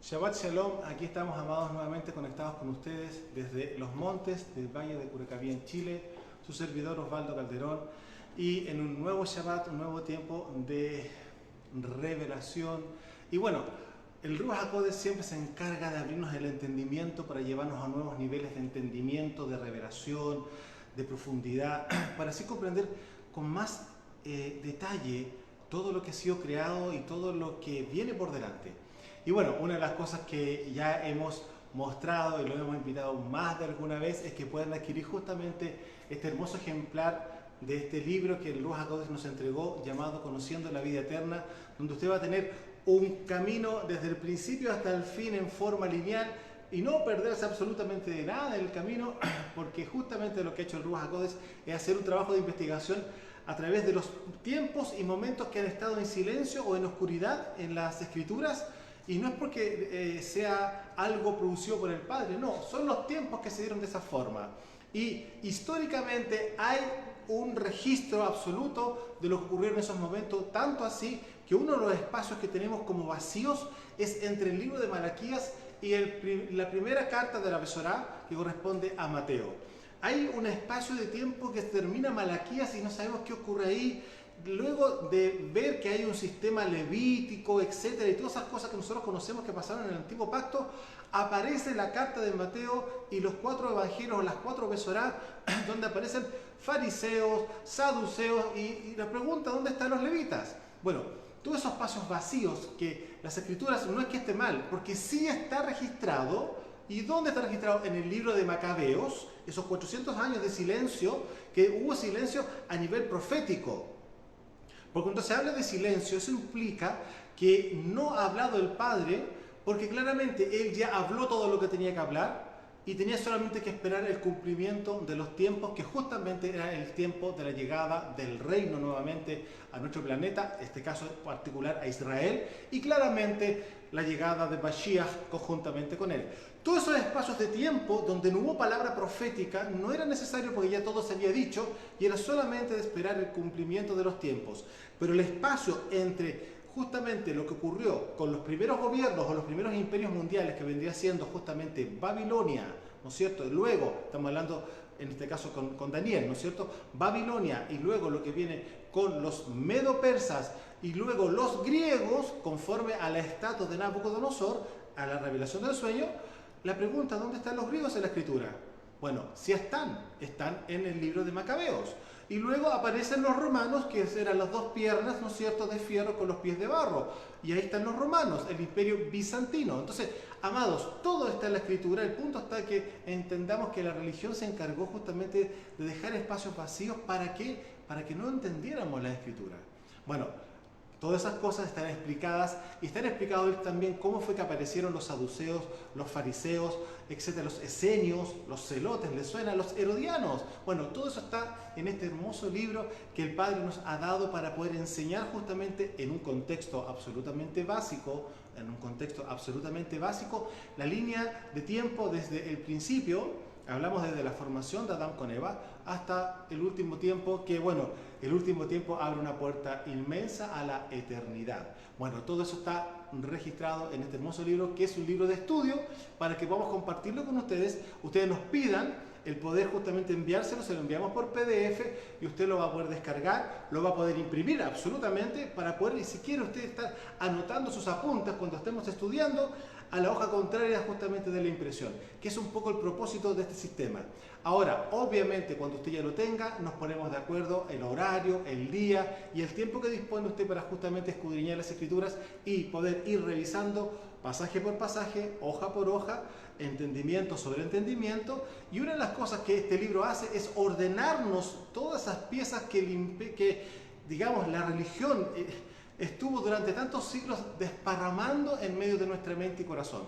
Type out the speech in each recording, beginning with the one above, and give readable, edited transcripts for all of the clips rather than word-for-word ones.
Shabbat Shalom, aquí estamos, amados, nuevamente conectados con ustedes desde los montes del Valle de Curacaví en Chile, su servidor Osvaldo Calderón, y en un nuevo Shabbat, un nuevo tiempo de revelación. Y bueno, el Ruach HaKodesh siempre se encarga de abrirnos el entendimiento para llevarnos a nuevos niveles de entendimiento, de revelación, de profundidad, para así comprender con más detalle todo lo que ha sido creado y todo lo que viene por delante. Y bueno, una de las cosas que ya hemos mostrado y lo hemos invitado más de alguna vez es que puedan adquirir justamente este hermoso ejemplar de este libro que el Ruach HaKodesh nos entregó, llamado Conociendo la Vida Eterna, donde usted va a tener un camino desde el principio hasta el fin en forma lineal y no perderse absolutamente de nada en el camino, porque justamente lo que ha hecho el Ruach HaKodesh es hacer un trabajo de investigación a través de los tiempos y momentos que han estado en silencio o en oscuridad en las Escrituras. Y no es porque sea algo producido por el Padre, no, son los tiempos que se dieron de esa forma. Y históricamente hay un registro absoluto de lo que ocurrió en esos momentos, tanto así que uno de los espacios que tenemos como vacíos es entre el libro de Malaquías y la primera carta de la Besorá, que corresponde a Mateo. Hay un espacio de tiempo que termina Malaquías y no sabemos qué ocurre ahí. Luego de ver que hay un sistema levítico, etcétera, y todas esas cosas que nosotros conocemos que pasaron en el Antiguo Pacto, aparece la carta de Mateo y los 4 evangelios, o las 4 besorá, donde aparecen fariseos, saduceos, y la pregunta, ¿dónde están los levitas? Bueno, todos esos espacios vacíos que las Escrituras, no es que esté mal, porque sí está registrado. ¿Y dónde está registrado? En el libro de Macabeos, esos 400 años de silencio, que hubo silencio a nivel profético. Porque cuando se habla de silencio, eso implica que no ha hablado el Padre, porque claramente Él ya habló todo lo que tenía que hablar y tenía solamente que esperar el cumplimiento de los tiempos, que justamente era el tiempo de la llegada del reino nuevamente a nuestro planeta, en este caso particular a Israel, y claramente la llegada de Mashiach conjuntamente con él. Todos esos espacios de tiempo donde no hubo palabra profética no era necesario porque ya todo se había dicho y era solamente de esperar el cumplimiento de los tiempos. Pero el espacio entre justamente lo que ocurrió con los primeros gobiernos o los primeros imperios mundiales, que vendría siendo justamente Babilonia, ¿no es cierto? Y luego, estamos hablando en este caso con Daniel, ¿no es cierto? Babilonia, y luego lo que viene con los medo-persas y luego los griegos, conforme a la estatua de Nabucodonosor, a la revelación del sueño. La pregunta, ¿dónde están los griegos en la escritura? Bueno, sí están en el libro de Macabeos. Y luego aparecen los romanos, que eran las 2 piernas, ¿no es cierto?, de fierro con los pies de barro. Y ahí están los romanos, el imperio bizantino. Entonces, amados, todo está en la escritura. El punto está que entendamos que la religión se encargó justamente de dejar espacios vacíos. ¿Para qué? Para que no entendiéramos la escritura. Bueno, todas esas cosas están explicadas y están explicados también cómo fue que aparecieron los saduceos, los fariseos, etcétera, los esenios, los celotes, ¿les suena? Los herodianos. Bueno, todo eso está en este hermoso libro que el Padre nos ha dado para poder enseñar justamente en un contexto absolutamente básico, la línea de tiempo desde el principio. Hablamos desde la formación de Adán con Eva hasta el último tiempo, que bueno, el último tiempo abre una puerta inmensa a la eternidad. Bueno, todo eso está registrado en este hermoso libro, que es un libro de estudio, para que podamos compartirlo con ustedes. Ustedes nos pidan el poder justamente enviárselo, se lo enviamos por PDF y usted lo va a poder descargar, lo va a poder imprimir absolutamente para poder, y si quiere usted estar anotando sus apuntes cuando estemos estudiando, a la hoja contraria justamente de la impresión, que es un poco el propósito de este sistema. Ahora, obviamente, cuando usted ya lo tenga, nos ponemos de acuerdo el horario, el día y el tiempo que dispone usted para justamente escudriñar las escrituras y poder ir revisando pasaje por pasaje, hoja por hoja, entendimiento sobre entendimiento. Y una de las cosas que este libro hace es ordenarnos todas esas piezas que digamos, la religión estuvo durante tantos siglos desparramando en medio de nuestra mente y corazón.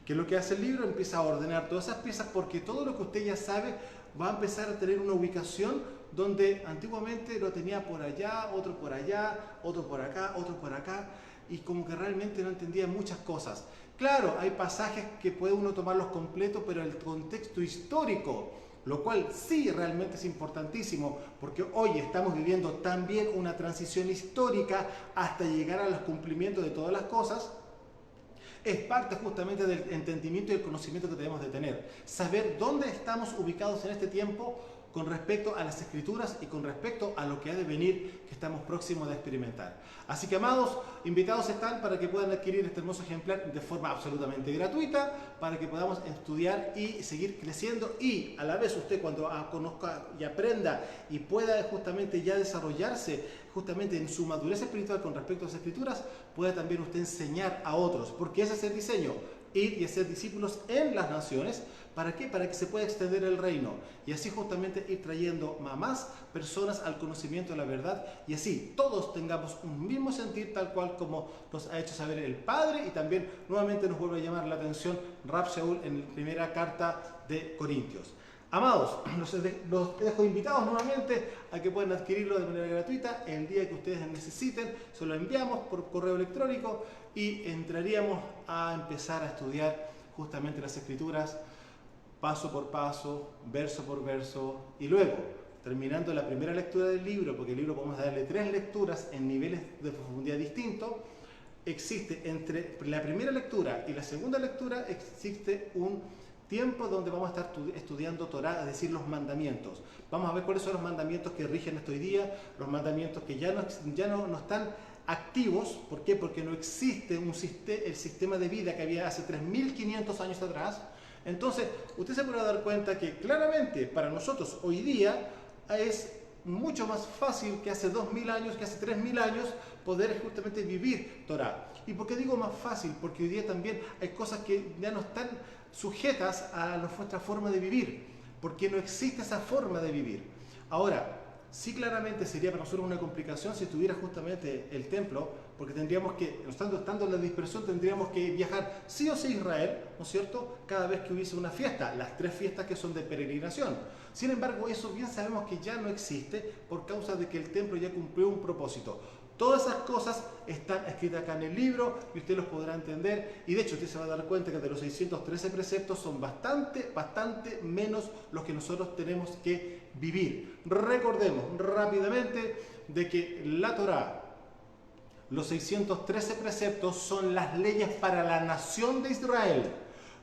Que lo que hace el libro empieza a ordenar todas esas piezas, porque todo lo que usted ya sabe va a empezar a tener una ubicación donde antiguamente lo tenía por allá, otro por allá, otro por acá, otro por acá, y como que realmente no entendía muchas cosas. Claro, hay pasajes que puede uno tomarlos completos, pero el contexto histórico, lo cual sí realmente es importantísimo, porque hoy estamos viviendo también una transición histórica hasta llegar a los cumplimientos de todas las cosas. Es parte justamente del entendimiento y el conocimiento que debemos de tener. Saber dónde estamos ubicados en este tiempo con respecto a las Escrituras y con respecto a lo que ha de venir, que estamos próximos de experimentar. Así que, amados, invitados están para que puedan adquirir este hermoso ejemplar de forma absolutamente gratuita, para que podamos estudiar y seguir creciendo, y a la vez usted, cuando conozca y aprenda y pueda justamente ya desarrollarse justamente en su madurez espiritual con respecto a las Escrituras, pueda también usted enseñar a otros, porque ese es el diseño: ir y hacer discípulos en las naciones. ¿Para qué? Para que se pueda extender el reino y así justamente ir trayendo a más personas al conocimiento de la verdad, y así todos tengamos un mismo sentir, tal cual como nos ha hecho saber el Padre. Y también nuevamente nos vuelve a llamar la atención Rab Shaul en la primera carta de Corintios. Amados, los dejo invitados nuevamente a que puedan adquirirlo de manera gratuita el día que ustedes necesiten. Se lo enviamos por correo electrónico y entraríamos a empezar a estudiar justamente las Escrituras paso por paso, verso por verso, y luego, terminando la primera lectura del libro, porque el libro podemos darle 3 lecturas en niveles de profundidad distintos, existe entre la primera lectura y la segunda lectura, existe un tiempo donde vamos a estar estudiando Torá, es decir, los mandamientos. Vamos a ver cuáles son los mandamientos que rigen esto hoy día, los mandamientos que ya no están activos. ¿Por qué? Porque no existe el sistema de vida que había hace 3.500 años atrás. Entonces, usted se podrá dar cuenta que claramente para nosotros hoy día es mucho más fácil que hace 2.000 años, que hace 3.000 años, poder justamente vivir Torah. ¿Y por qué digo más fácil? Porque hoy día también hay cosas que ya no están sujetas a nuestra forma de vivir, porque no existe esa forma de vivir. Ahora, sí, claramente sería para nosotros una complicación si estuviera justamente el templo, porque tendríamos que, estando en la dispersión, tendríamos que viajar sí o sí a Israel, ¿no es cierto?, cada vez que hubiese una fiesta, las 3 fiestas que son de peregrinación. Sin embargo, eso bien sabemos que ya no existe por causa de que el templo ya cumplió un propósito. Todas esas cosas están escritas acá en el libro y usted los podrá entender, y de hecho usted se va a dar cuenta que de los 613 preceptos son bastante menos los que nosotros tenemos que vivir. Recordemos rápidamente de que la Torá, los 613 preceptos son las leyes para la nación de Israel.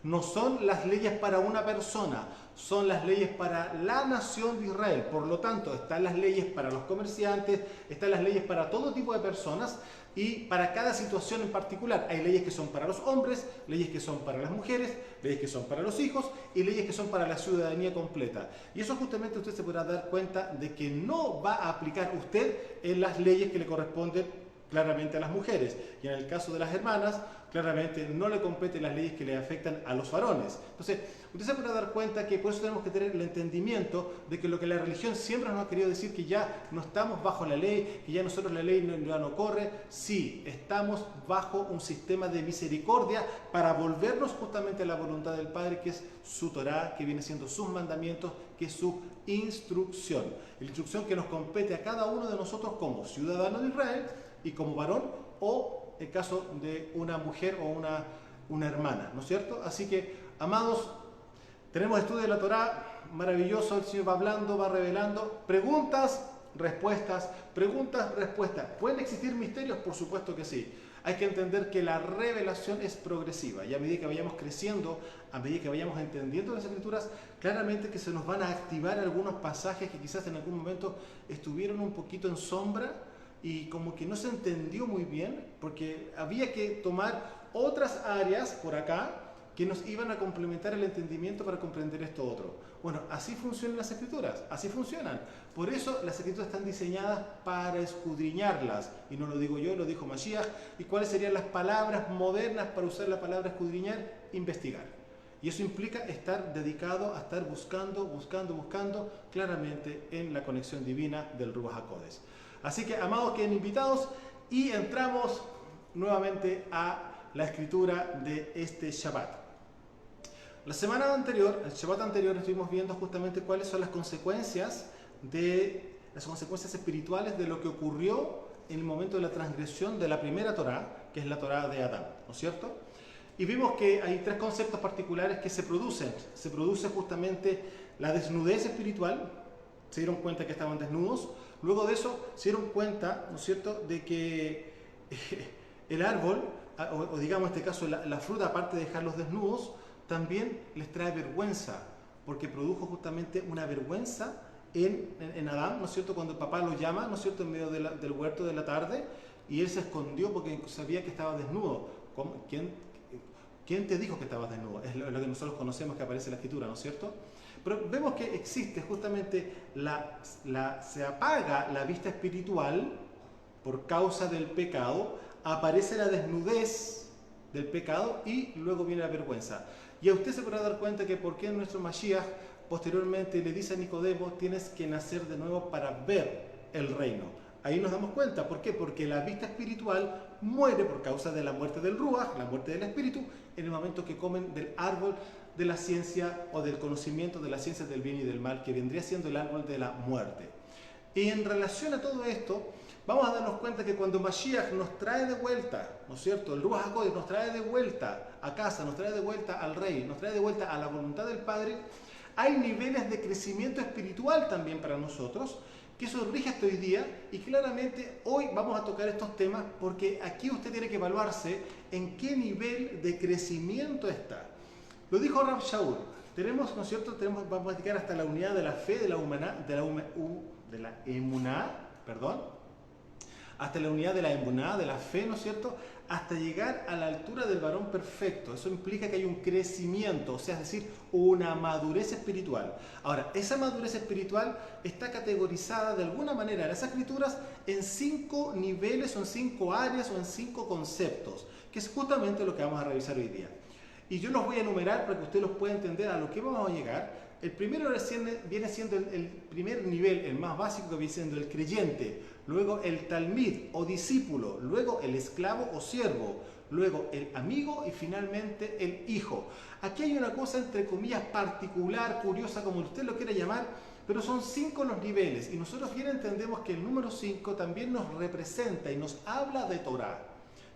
No son las leyes para una persona, son las leyes para la nación de Israel. Por lo tanto, están las leyes para los comerciantes, están las leyes para todo tipo de personas y para cada situación en particular. Hay leyes que son para los hombres, leyes que son para las mujeres, leyes que son para los hijos y leyes que son para la ciudadanía completa. Y eso justamente usted se podrá dar cuenta de que no va a aplicar usted en las leyes que le corresponden claramente a las mujeres, y en el caso de las hermanas, claramente no le competen las leyes que le afectan a los varones. Entonces, usted se podrá dar cuenta que por eso tenemos que tener el entendimiento de que lo que la religión siempre nos ha querido decir, que ya no estamos bajo la ley, que ya nosotros la ley ya no corre. Sí, estamos bajo un sistema de misericordia para volvernos justamente a la voluntad del Padre, que es su Torá, que viene siendo sus mandamientos, que es su instrucción. La instrucción que nos compete a cada uno de nosotros como ciudadanos de Israel y como varón, o el caso de una mujer o una hermana, ¿no es cierto? Así que, amados, tenemos estudio de la Torá, maravilloso, el Señor va hablando, va revelando, preguntas, respuestas, preguntas, respuestas. ¿Pueden existir misterios? Por supuesto que sí. Hay que entender que la revelación es progresiva, y a medida que vayamos creciendo, a medida que vayamos entendiendo las Escrituras, claramente que se nos van a activar algunos pasajes que quizás en algún momento estuvieron un poquito en sombra, y como que no se entendió muy bien, porque había que tomar otras áreas por acá que nos iban a complementar el entendimiento para comprender esto otro. Bueno, así funcionan las Escrituras, así funcionan. Por eso las Escrituras están diseñadas para escudriñarlas, y no lo digo yo, lo dijo Mashiach. ¿Y cuáles serían las palabras modernas para usar la palabra escudriñar? Investigar. Y eso implica estar dedicado a estar buscando claramente en la conexión divina del Ruach HaKodesh. Así que, amados, queden invitados y entramos nuevamente a la escritura de este Shabbat. La semana anterior, el Shabbat anterior, estuvimos viendo justamente cuáles son las consecuencias espirituales de lo que ocurrió en el momento de la transgresión de la primera Torá, que es la Torá de Adán, ¿no es cierto? Y vimos que hay 3 conceptos particulares que se producen. Se produce justamente la desnudez espiritual, se dieron cuenta que estaban desnudos. Luego de eso se dieron cuenta, ¿no es cierto?, de que el árbol o digamos en este caso la fruta, aparte de dejarlos desnudos, también les trae vergüenza, porque produjo justamente una vergüenza en Adán, ¿no es cierto? Cuando el papá lo llama, ¿no es cierto?, en medio del huerto de la tarde, y él se escondió porque sabía que estaba desnudo. ¿Quién te dijo que estabas desnudo? Es lo que nosotros conocemos, que aparece en la Escritura, ¿no es cierto? Pero vemos que existe justamente, se apaga la vista espiritual por causa del pecado, aparece la desnudez del pecado y luego viene la vergüenza. Y a usted se podrá dar cuenta que por qué nuestro Mashiach posteriormente le dice a Nicodemo: tienes que nacer de nuevo para ver el reino. Ahí nos damos cuenta. ¿Por qué? Porque la vista espiritual muere por causa de la muerte del Ruach, la muerte del espíritu, en el momento que comen del árbol de la ciencia o del conocimiento de la ciencia del bien y del mal, que vendría siendo el árbol de la muerte. Y en relación a todo esto, vamos a darnos cuenta que cuando Mashiach nos trae de vuelta, ¿no es cierto?, el Ruach HaKodesh nos trae de vuelta a casa, nos trae de vuelta al Rey, nos trae de vuelta a la voluntad del Padre, hay niveles de crecimiento espiritual también para nosotros, que eso rige hasta hoy día, y claramente hoy vamos a tocar estos temas porque aquí usted tiene que evaluarse en qué nivel de crecimiento está. Lo dijo Rav Shaul, tenemos, ¿no es cierto?, vamos a llegar hasta la unidad de la fe, de la emuná, hasta la unidad de la emuná, de la fe, ¿no es cierto?, hasta llegar a la altura del varón perfecto. Eso implica que hay un crecimiento, o sea, es decir, una madurez espiritual. Ahora, esa madurez espiritual está categorizada de alguna manera en las Escrituras en 5 niveles, o en 5 áreas, o en 5 conceptos, que es justamente lo que vamos a revisar hoy día. Y yo los voy a enumerar para que usted los pueda entender a lo que vamos a llegar. El primero viene siendo el primer nivel, el más básico, que viene siendo el creyente, luego el talmid o discípulo, luego el esclavo o siervo, luego el amigo y finalmente el hijo. Aquí hay una cosa entre comillas particular, curiosa, como usted lo quiera llamar, pero son 5 los niveles y nosotros bien entendemos que el número 5 también nos representa y nos habla de Torah,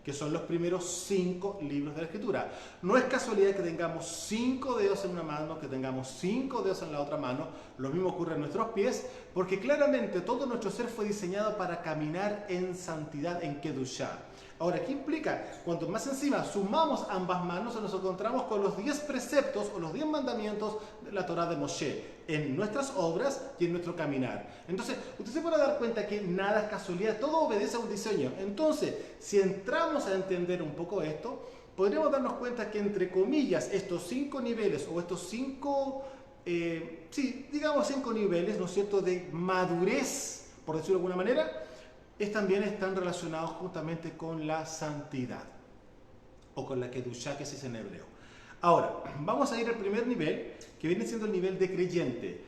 que son los primeros 5 libros de la Escritura. No es casualidad que tengamos 5 dedos en una mano, que tengamos 5 dedos en la otra mano. Lo mismo ocurre en nuestros pies, porque claramente todo nuestro ser fue diseñado para caminar en santidad, en Kedushá. Ahora, ¿qué implica? Cuanto más encima sumamos ambas manos, nos encontramos con los 10 preceptos o los 10 mandamientos de la Torá de Moshe, en nuestras obras y en nuestro caminar. Entonces, usted se podrá dar cuenta que nada es casualidad, todo obedece a un diseño. Entonces, si entramos a entender un poco esto, podríamos darnos cuenta que, entre comillas, estos 5 niveles o estos 5, digamos 5 niveles, ¿no es cierto?, de madurez, por decirlo de alguna manera, también están relacionados justamente con la santidad o con la Kedushá, que se dice en hebreo. Ahora, vamos a ir al primer nivel, que viene siendo el nivel de creyente.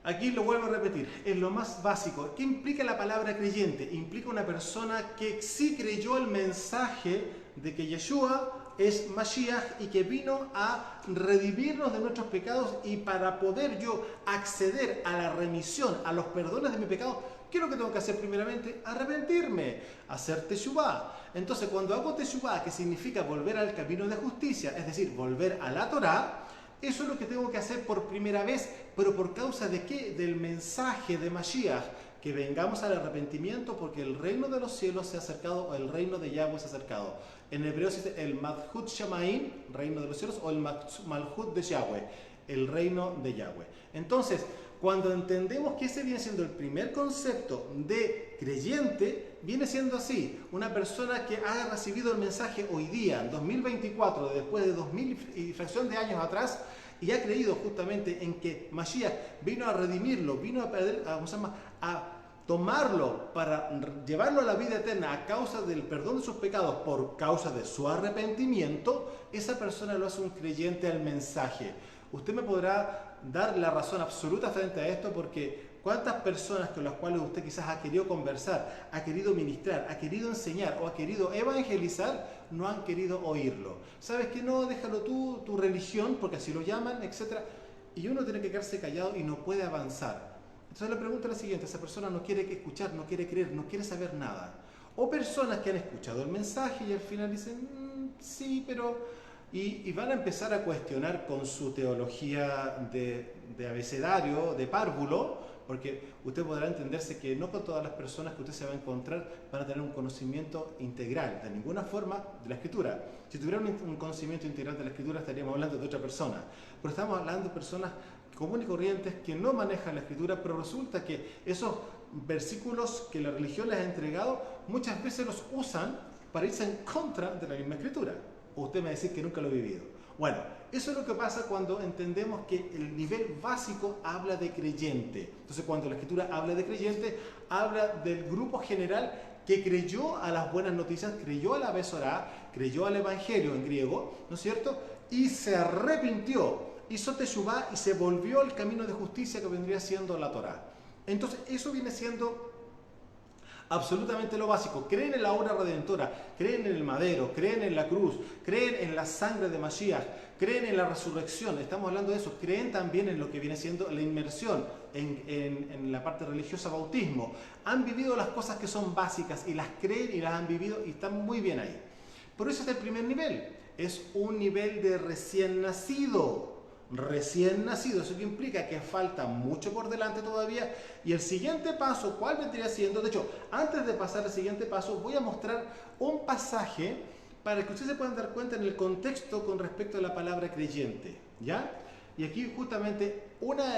Aquí lo vuelvo a repetir, es lo más básico. ¿Qué implica la palabra creyente? Implica una persona que sí creyó el mensaje de que Yeshua es Mashiach y que vino a redimirnos de nuestros pecados, y para poder yo acceder a la remisión, a los perdones de mi pecado, ¿qué es lo que tengo que hacer primeramente? Arrepentirme, hacer teshuvá. Entonces, cuando hago teshuvá, que significa volver al camino de justicia, es decir, volver a la Torá, eso es lo que tengo que hacer por primera vez. ¿Pero por causa de qué? Del mensaje de Mashiach, que vengamos al arrepentimiento porque el reino de los cielos se ha acercado, o el reino de Yahweh se ha acercado. En hebreo se dice el Malhut Shamaim, reino de los cielos, o el Malhut de Yahweh, el reino de Yahweh. Entonces, cuando entendemos que ese viene siendo el primer concepto de creyente, viene siendo así: una persona que ha recibido el mensaje hoy día, en 2024, después de 2000 y fracción de años atrás, y ha creído justamente en que Mashiach vino a redimirlo, vino a tomarlo para llevarlo a la vida eterna a causa del perdón de sus pecados, por causa de su arrepentimiento, esa persona lo hace un creyente al mensaje. Usted me podrá dar la razón absoluta frente a esto, porque ¿cuántas personas con las cuales usted quizás ha querido conversar, ha querido ministrar, ha querido enseñar o ha querido evangelizar, no han querido oírlo? ¿Sabes que no? Déjalo tú, tu religión, porque así lo llaman, etc. Y uno tiene que quedarse callado y no puede avanzar. Entonces la pregunta es la siguiente: esa persona no quiere escuchar, no quiere creer, no quiere saber nada. O personas que han escuchado el mensaje y al final dicen, sí, pero... Y van a empezar a cuestionar con su teología de abecedario, de párvulo, porque usted podrá entenderse que no con todas las personas que usted se va a encontrar van a tener un conocimiento integral, de ninguna forma, de la Escritura. Si tuvieran un conocimiento integral de la Escritura estaríamos hablando de otra persona, pero estamos hablando de personas comunes y corrientes que no manejan la Escritura, pero resulta que esos versículos que la religión les ha entregado muchas veces los usan para irse en contra de la misma Escritura. O usted me va a decir que nunca lo he vivido. Bueno, eso es lo que pasa cuando entendemos que el nivel básico habla de creyente. Entonces, cuando la Escritura habla de creyente, habla del grupo general que creyó a las buenas noticias, creyó a la Besorá, creyó al Evangelio en griego, ¿no es cierto? Y se arrepintió, hizo teshuvá y se volvió al camino de justicia que vendría siendo la Torá. Entonces, eso viene siendo absolutamente lo básico. Creen en la obra redentora, creen en el madero, creen en la cruz, creen en la sangre de Mashiach, creen en la resurrección. Estamos hablando de eso. Creen también en lo que viene siendo la inmersión en la parte religiosa, bautismo. Han vivido las cosas que son básicas y las creen y las han vivido y están muy bien ahí. Por eso es el primer nivel. Es un nivel de recién nacido. Recién nacido, eso que implica que falta mucho por delante todavía. Y el siguiente paso, ¿cuál vendría siendo? De hecho, antes de pasar al siguiente paso, voy a mostrar un pasaje para que ustedes se puedan dar cuenta en el contexto con respecto a la palabra creyente, ¿ya? Y aquí justamente una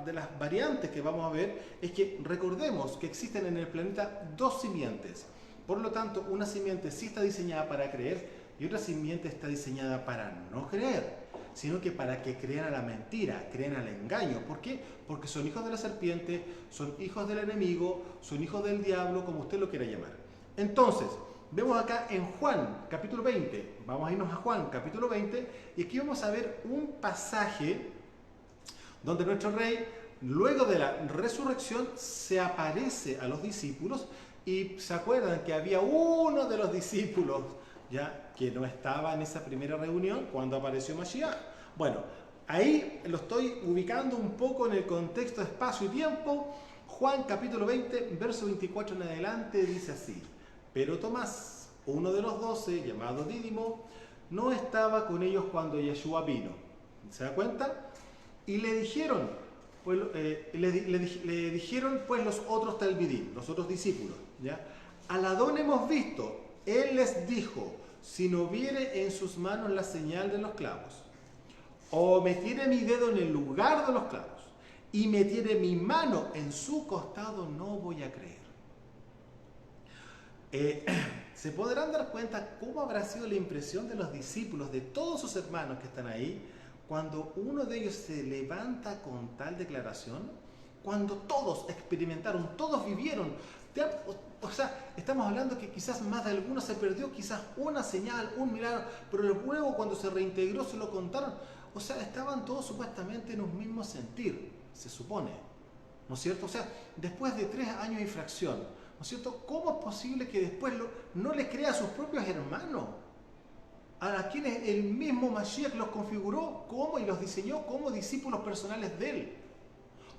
de las variantes que vamos a ver es que recordemos que existen en el planeta dos simientes. Por lo tanto, una simiente sí está diseñada para creer y otra simiente está diseñada para no creer, sino que para que crean a la mentira, crean al engaño. ¿Por qué? Porque son hijos de la serpiente, son hijos del enemigo, son hijos del diablo, como usted lo quiera llamar. Entonces, vemos acá en Juan, capítulo 20, vamos a irnos a Juan, capítulo 20, y aquí vamos a ver un pasaje donde nuestro rey, luego de la resurrección, se aparece a los discípulos, y se acuerdan que había uno de los discípulos, ya que no estaba en esa primera reunión cuando apareció Mashiach. Bueno, ahí lo estoy ubicando un poco en el contexto de espacio y tiempo. Juan capítulo 20, verso 24 en adelante dice así: pero Tomás, uno de los 12, llamado Dídimo, no estaba con ellos cuando Yeshua vino. ¿Se da cuenta? Y le dijeron, pues, le dijeron pues los otros talmidim, los otros discípulos, ¿ya? Al Adón hemos visto. Él les dijo: si no viere en sus manos la señal de los clavos, o metiere mi dedo en el lugar de los clavos, y metiere mi mano en su costado, no voy a creer. Se podrán dar cuenta cómo habrá sido la impresión de los discípulos, de todos sus hermanos que están ahí, cuando uno de ellos se levanta con tal declaración, cuando todos experimentaron, todos vivieron. O sea, estamos hablando que quizás más de alguno se perdió, quizás una señal, un milagro, pero luego cuando se reintegró se lo contaron. O sea, estaban todos supuestamente en un mismo sentir, se supone, ¿no es cierto? O sea, después de 3 años de infracción, ¿no es cierto? ¿Cómo es posible que después no le crea a sus propios hermanos? A quienes el mismo Mashiach los configuró como y los diseñó como discípulos personales de él.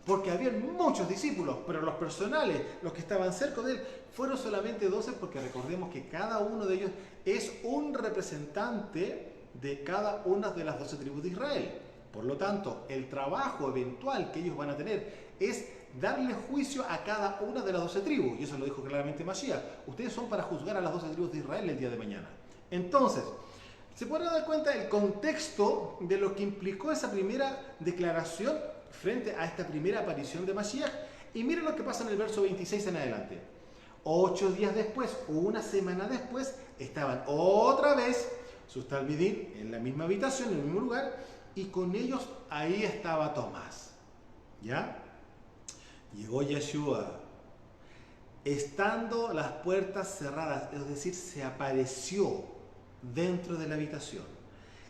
Porque habían muchos discípulos, pero los personales, los que estaban cerca de él, fueron solamente 12, porque recordemos que cada uno de ellos es un representante de cada una de las 12 tribus de Israel. Por lo tanto, el trabajo eventual que ellos van a tener es darle juicio a cada una de las 12 tribus. Y eso lo dijo claramente Mashiach. Ustedes son para juzgar a las 12 tribus de Israel el día de mañana. Entonces, se podrán dar cuenta del contexto de lo que implicó esa primera declaración frente a esta primera aparición de Mashiach. Y miren lo que pasa en el verso 26 en adelante. 8 días después, o una semana después, estaban otra vez sus talmidim en la misma habitación, en el mismo lugar, y con ellos ahí estaba Tomás. ¿Ya? Llegó Yeshua, estando las puertas cerradas, es decir, se apareció dentro de la habitación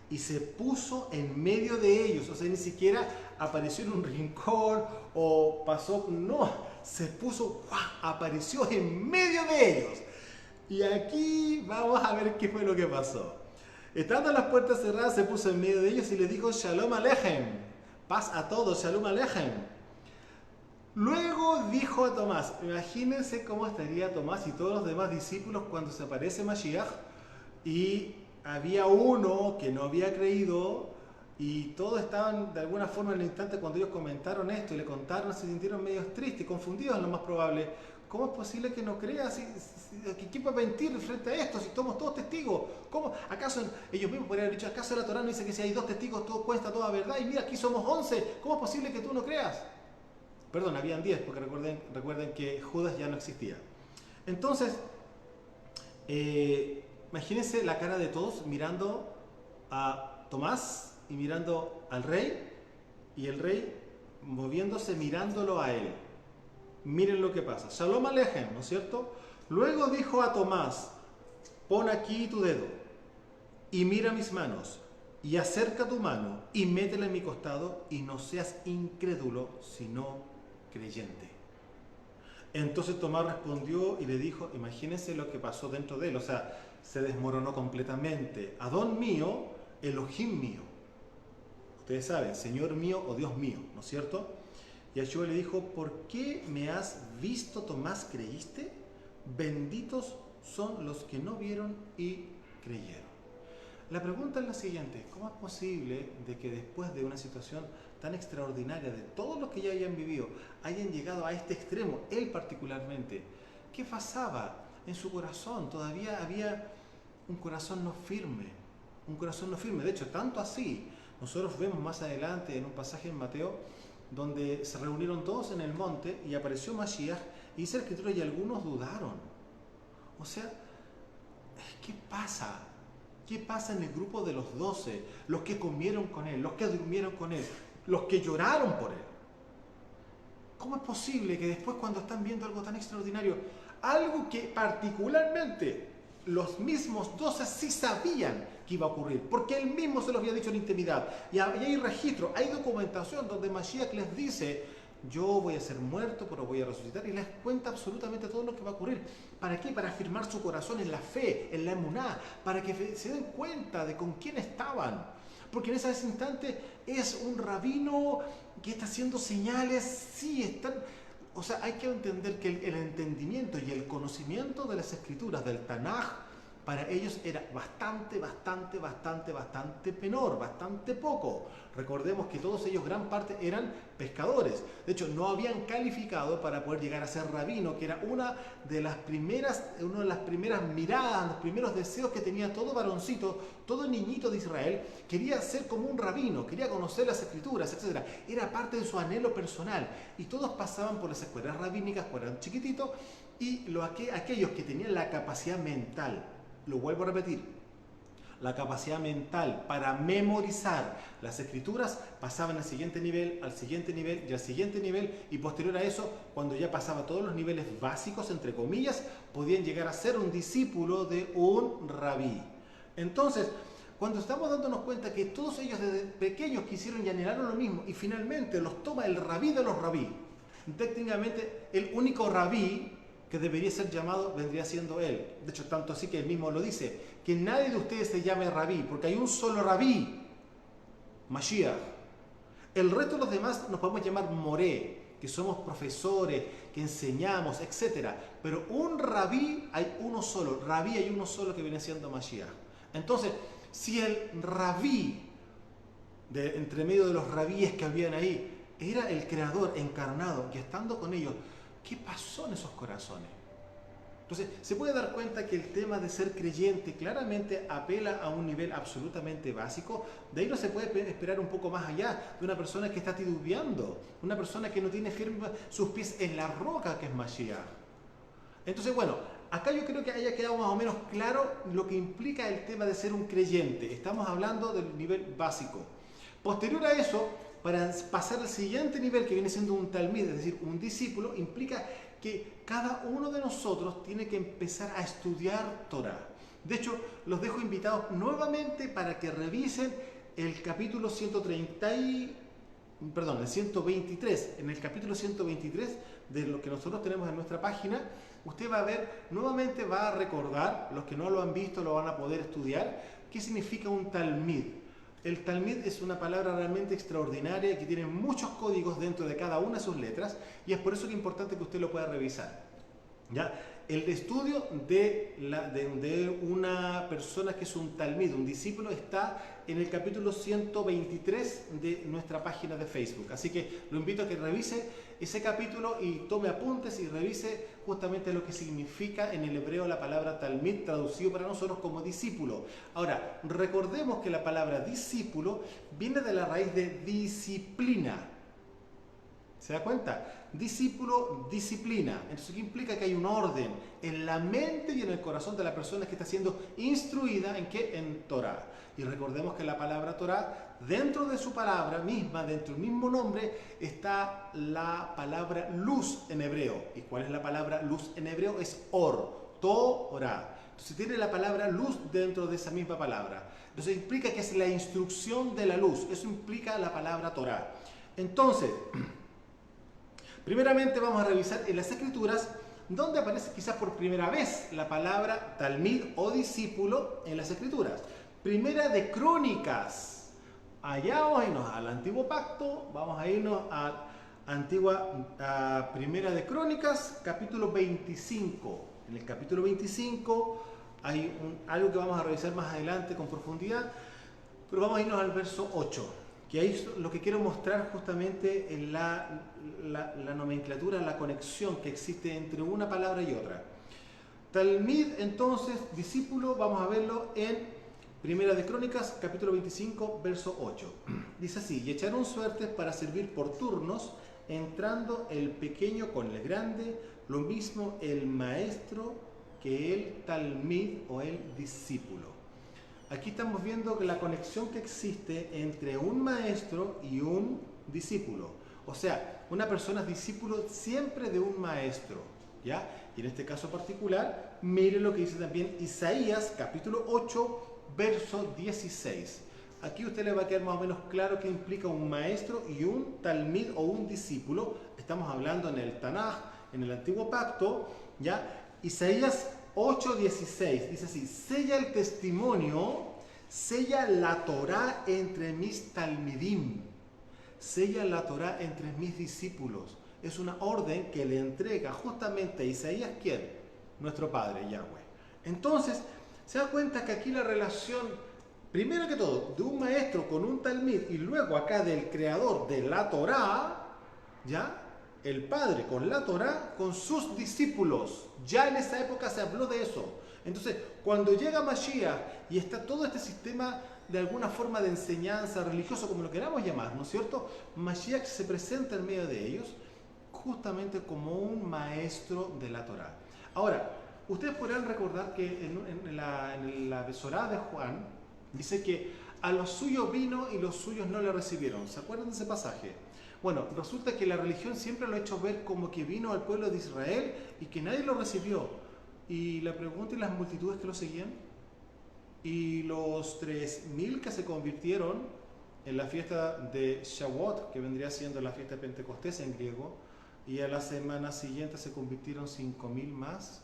y se puso en medio de ellos. O sea, ni siquiera apareció en un rincón o pasó, no, se puso, apareció en medio de ellos. Y aquí vamos a ver qué fue lo que pasó. Estando las puertas cerradas, se puso en medio de ellos y les dijo: Shalom Aleichem, paz a todos, Shalom Aleichem. Luego dijo a Tomás, imagínense cómo estaría Tomás y todos los demás discípulos cuando se aparece Mashiach y había uno que no había creído Y todos estaban de alguna forma en el instante cuando ellos comentaron esto y le contaron, se sintieron medio tristes, confundidos en lo más probable. ¿Cómo es posible que no creas? ¿Quién va a mentir frente a esto si somos todos testigos? ¿Cómo? ¿Acaso ellos mismos podrían haber dicho, acaso la Torá no dice que si hay 2 testigos todo cuesta toda verdad? Y mira, aquí somos 11. ¿Cómo es posible que tú no creas? Perdón, habían 10, porque recuerden que Judas ya no existía. Entonces, imagínense la cara de todos mirando a Tomás y mirando al rey, y el rey moviéndose mirándolo a él. Miren lo que pasa. Shalom Alejem, ¿no es cierto? Luego dijo a Tomás, pon aquí tu dedo y mira mis manos y acerca tu mano y métela en mi costado y no seas incrédulo sino creyente. Entonces Tomás respondió y le dijo, imagínense lo que pasó dentro de él, o sea, se desmoronó completamente. Adón mío, Elohim mío. Ustedes saben, Señor mío o Dios mío, ¿no es cierto? Y Yeshua le dijo, ¿por qué me has visto, Tomás, creíste? Benditos son los que no vieron y creyeron. La pregunta es la siguiente, ¿cómo es posible de que después de una situación tan extraordinaria, de todos los que ya hayan vivido, hayan llegado a este extremo, él particularmente? ¿Qué pasaba en su corazón? Todavía había un corazón no firme, un corazón no firme. De hecho, tanto así, nosotros vemos más adelante en un pasaje en Mateo, donde se reunieron todos en el monte y apareció Mashiach, y dice la Escritura, y algunos dudaron. O sea, ¿qué pasa? ¿Qué pasa en el grupo de los 12? Los que comieron con él, los que durmieron con él, los que lloraron por él. ¿Cómo es posible que después, cuando están viendo algo tan extraordinario, algo que particularmente los mismos 12 sí sabían que iba a ocurrir, porque él mismo se lo había dicho en intimidad, y hay registro, hay documentación donde Mashiach les dice, yo voy a ser muerto, pero voy a resucitar, y les cuenta absolutamente todo lo que va a ocurrir? ¿Para qué? Para afirmar su corazón en la fe, en la emuná, para que se den cuenta de con quién estaban, porque en ese instante es un rabino que está haciendo señales, sí, están... O sea, hay que entender que el entendimiento y el conocimiento de las escrituras, del Tanaj, para ellos era bastante menor, bastante poco. Recordemos que todos ellos, gran parte, eran pescadores. De hecho, no habían calificado para poder llegar a ser rabino, que era una de las primeras miradas, los primeros deseos que tenía todo varoncito, todo niñito de Israel. Quería ser como un rabino, quería conocer las escrituras, etc. Era parte de su anhelo personal. Y todos pasaban por las escuelas rabínicas cuando eran chiquititos, y aquellos que tenían la capacidad mental, lo vuelvo a repetir, la capacidad mental para memorizar las escrituras, pasaban al siguiente nivel y al siguiente nivel, y posterior a eso, cuando ya pasaba todos los niveles básicos, entre comillas, podían llegar a ser un discípulo de un rabí. Entonces, cuando estamos dándonos cuenta que todos ellos desde pequeños quisieron y anhelaron lo mismo, y finalmente los toma el rabí de los rabí, técnicamente el único rabí que debería ser llamado vendría siendo él. De hecho, tanto así que él mismo lo dice, que nadie de ustedes se llame rabí, porque hay un solo rabí, Mashiach. El resto de los demás nos podemos llamar moré, que somos profesores, que enseñamos, etc. Pero un rabí hay uno solo, que viene siendo Mashiach. Entonces, si el rabí, entre medio de los rabíes que habían ahí, era el creador encarnado y estando con ellos, ¿qué pasó en esos corazones? Entonces, se puede dar cuenta que el tema de ser creyente claramente apela a un nivel absolutamente básico. De ahí no se puede esperar un poco más allá de una persona que está titubeando, una persona que no tiene firmes sus pies en la roca que es Mashiach. Entonces, bueno, acá yo creo que haya quedado más o menos claro lo que implica el tema de ser un creyente. Estamos hablando del nivel básico. Posterior a eso, para pasar al siguiente nivel, que viene siendo un talmid, es decir, un discípulo, implica que cada uno de nosotros tiene que empezar a estudiar Torah. De hecho, los dejo invitados nuevamente para que revisen el capítulo 123. En el capítulo 123 de lo que nosotros tenemos en nuestra página, usted va a ver, nuevamente va a recordar, los que no lo han visto lo van a poder estudiar, qué significa un talmid. El talmid es una palabra realmente extraordinaria que tiene muchos códigos dentro de cada una de sus letras, y es por eso que es importante que usted lo pueda revisar. ¿Ya? El estudio de una persona que es un talmid, un discípulo, está en el capítulo 123 de nuestra página de Facebook. Así que lo invito a que revise ese capítulo y tome apuntes y revise justamente lo que significa en el hebreo la palabra talmid, traducido para nosotros como discípulo. Ahora, recordemos que la palabra discípulo viene de la raíz de disciplina. ¿Se da cuenta? Discípulo, disciplina. Entonces, ¿qué implica? Que hay un orden en la mente y en el corazón de la persona que está siendo instruida ¿en qué? En Torah. Y recordemos que la palabra Torah, dentro de su palabra misma, dentro del mismo nombre, está la palabra luz en hebreo. ¿Y cuál es la palabra luz en hebreo? Es or, Torah. Entonces tiene la palabra luz dentro de esa misma palabra. Entonces implica que es la instrucción de la luz. Eso implica la palabra Torah. Entonces, primeramente vamos a revisar en las Escrituras donde aparece quizás por primera vez la palabra talmid o discípulo en las Escrituras. Primera de Crónicas. Allá vamos a irnos al Antiguo Pacto, vamos a irnos a Primera de Crónicas, capítulo 25. En el capítulo 25 hay algo que vamos a revisar más adelante con profundidad, pero vamos a irnos al verso 8. Que ahí lo que quiero mostrar justamente en la nomenclatura, la conexión que existe entre una palabra y otra. Talmid, entonces, discípulo, vamos a verlo en Primera de Crónicas, capítulo 25, verso 8. Dice así: y echaron suertes para servir por turnos, entrando el pequeño con el grande, lo mismo el maestro que el talmid o el discípulo. Aquí estamos viendo la conexión que existe entre un maestro y un discípulo. O sea, una persona es discípulo siempre de un maestro, ¿ya? Y en este caso particular, mire lo que dice también Isaías, capítulo 8, verso 16. Aquí a usted le va a quedar más o menos claro qué implica un maestro y un talmid o un discípulo. Estamos hablando en el Tanaj, en el Antiguo Pacto, ¿ya? Isaías 8:16 dice así: sella el testimonio, sella la Torá entre mis talmidim, sella la Torá entre mis discípulos. Es una orden que le entrega justamente a Isaías, ¿quién? Nuestro Padre, Yahweh. Entonces, se da cuenta que aquí la relación, primero que todo, de un maestro con un talmid y luego acá del creador de la Torá, ¿ya? El Padre con la Torá, con sus discípulos. Ya en esa época se habló de eso. Entonces, cuando llega Mashiach y está todo este sistema de alguna forma de enseñanza religiosa, como lo queramos llamar, ¿no es cierto? Mashiach se presenta en medio de ellos justamente como un maestro de la Torá. Ahora, ustedes podrán recordar que en la Besorá de Juan dice que a los suyos vino y los suyos no le recibieron. ¿Se acuerdan de ese pasaje? Bueno, resulta que la religión siempre lo ha hecho ver como que vino al pueblo de Israel y que nadie lo recibió. Y la pregunta: ¿y las multitudes que lo seguían? Y los 3.000 que se convirtieron en la fiesta de Shavuot, que vendría siendo la fiesta de Pentecostés en griego, y a la semana siguiente se convirtieron 5.000 más.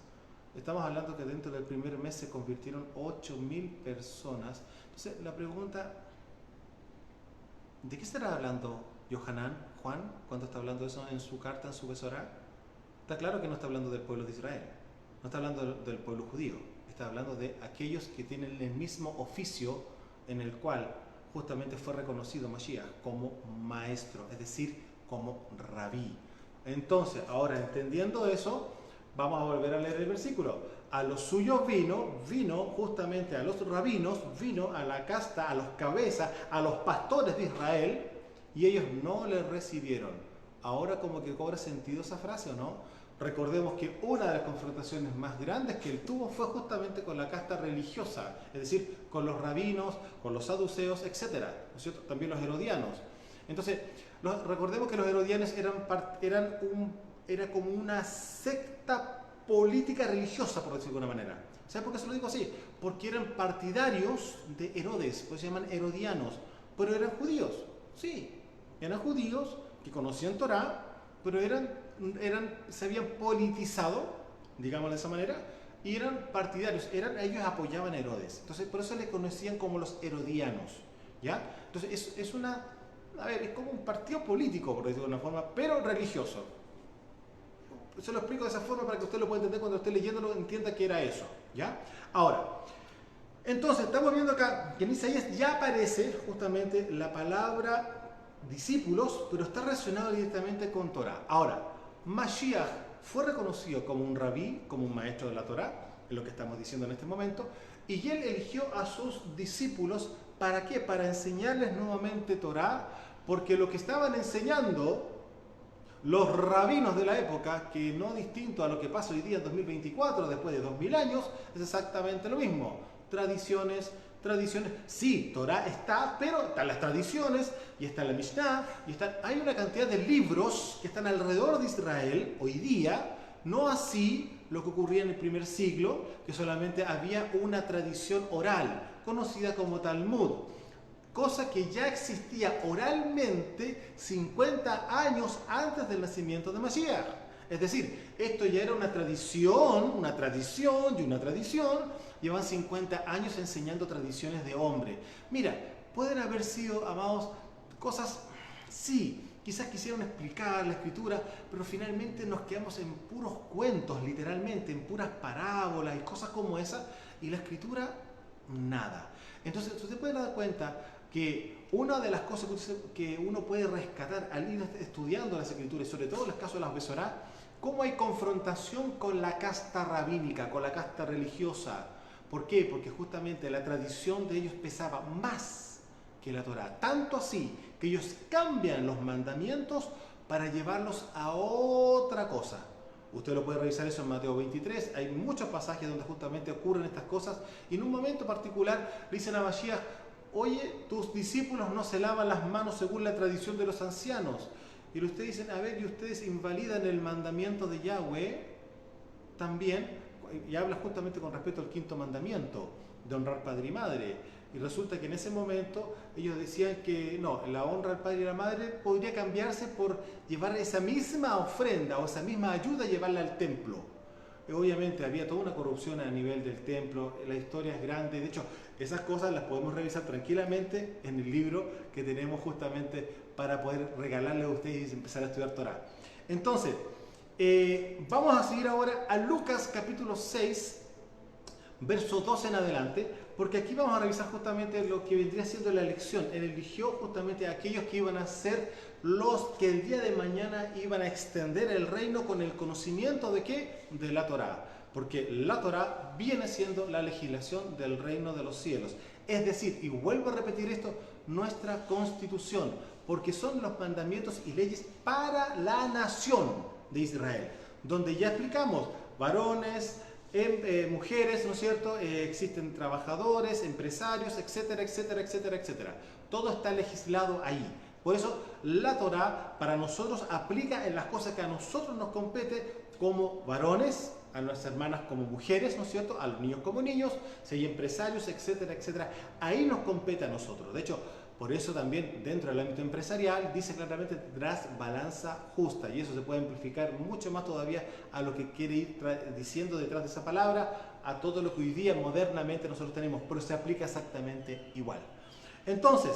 Estamos hablando que dentro del primer mes se convirtieron 8.000 personas. Entonces, la pregunta: ¿de qué estará hablando Juan, cuando está hablando de eso en su carta, en su Besorá? Está claro que no está hablando del pueblo de Israel, no está hablando del pueblo judío, está hablando de aquellos que tienen el mismo oficio en el cual justamente fue reconocido Mashiach como maestro, es decir, como rabí. Entonces, ahora entendiendo eso, vamos a volver a leer el versículo. A los suyos vino justamente a los rabinos, vino a la casta, a los cabezas, a los pastores de Israel, y ellos no le recibieron. Ahora como que cobra sentido esa frase, ¿o no? Recordemos que una de las confrontaciones más grandes que él tuvo fue justamente con la casta religiosa, es decir, con los rabinos, con los saduceos, etc. ¿No es cierto? También los herodianos. Entonces, recordemos que los herodianos era como una secta política religiosa, por decirlo de alguna manera. ¿Sabes por qué se lo digo así? Porque eran partidarios de Herodes, pues se llaman herodianos, pero eran judíos, sí, eran judíos que conocían Torá, pero se habían politizado, digamos de esa manera, y eran partidarios, ellos apoyaban a Herodes. Entonces, por eso les conocían como los herodianos, ¿ya? Entonces, es como un partido político, por decirlo de una forma, pero religioso. Se lo explico de esa forma para que usted lo pueda entender cuando esté leyéndolo, entienda que era eso, ¿ya? Ahora, entonces estamos viendo acá que en Isaías ya aparece justamente la palabra discípulos, pero está relacionado directamente con Torah. Ahora, Mashiach fue reconocido como un rabí, como un maestro de la Torah, es lo que estamos diciendo en este momento, y él eligió a sus discípulos, ¿para qué? Para enseñarles nuevamente Torah, porque lo que estaban enseñando los rabinos de la época, que no distinto a lo que pasa hoy día en 2024, después de 2000 años, es exactamente lo mismo. Tradiciones, sí, Torah está, pero están las tradiciones, y está la Mishnah, hay una cantidad de libros que están alrededor de Israel hoy día, no así lo que ocurría en el primer siglo, que solamente había una tradición oral, conocida como Talmud, cosa que ya existía oralmente 50 años antes del nacimiento de Mashiach. Es decir, esto ya era una tradición, llevan 50 años enseñando tradiciones de hombre. Mira, pueden haber sido, amados, cosas, sí, quizás quisieron explicar la escritura, pero finalmente nos quedamos en puros cuentos, literalmente, en puras parábolas y cosas como esas, y la escritura, nada. Entonces, usted puede dar cuenta que una de las cosas que uno puede rescatar al ir estudiando las escrituras, y sobre todo en los casos de las Besorá, cómo hay confrontación con la casta rabínica, con la casta religiosa. ¿Por qué? Porque justamente la tradición de ellos pesaba más que la Torá. Tanto así que ellos cambian los mandamientos para llevarlos a otra cosa. Usted lo puede revisar eso en Mateo 23. Hay muchos pasajes donde justamente ocurren estas cosas. Y en un momento particular le dicen a Mashiach: oye, tus discípulos no se lavan las manos según la tradición de los ancianos. Y ustedes dicen: a ver, y ustedes invalidan el mandamiento de Yahweh también, y habla justamente con respecto al quinto mandamiento, de honrar padre y madre. Y resulta que en ese momento ellos decían que no, la honra al padre y a la madre podría cambiarse por llevar esa misma ofrenda o esa misma ayuda, llevarla al templo. Y obviamente había toda una corrupción a nivel del templo, la historia es grande, de hecho esas cosas las podemos revisar tranquilamente en el libro que tenemos justamente para poder regalarle a ustedes y empezar a estudiar Torah. Entonces, vamos a seguir ahora a Lucas capítulo 6, verso 12 en adelante, porque aquí vamos a revisar justamente lo que vendría siendo la elección. Él eligió justamente a aquellos que iban a ser los que el día de mañana iban a extender el reino con el conocimiento de ¿qué? De la Torá. Porque la Torá viene siendo la legislación del reino de los cielos. Es decir, y vuelvo a repetir esto, nuestra constitución, porque son los mandamientos y leyes para la nación de Israel, donde ya explicamos, varones, mujeres, ¿no es cierto? Existen trabajadores, empresarios, etcétera, etcétera, etcétera, etcétera. Todo está legislado ahí. Por eso la Torá para nosotros aplica en las cosas que a nosotros nos compete como varones, a nuestras hermanas como mujeres, ¿no es cierto? A los niños como niños, si hay empresarios, etcétera, etcétera. Ahí nos compete a nosotros. De hecho, por eso también dentro del ámbito empresarial dice claramente: tendrás balanza justa, y eso se puede amplificar mucho más todavía a lo que quiere ir diciendo detrás de esa palabra, a todo lo que hoy día modernamente nosotros tenemos, pero se aplica exactamente igual. Entonces,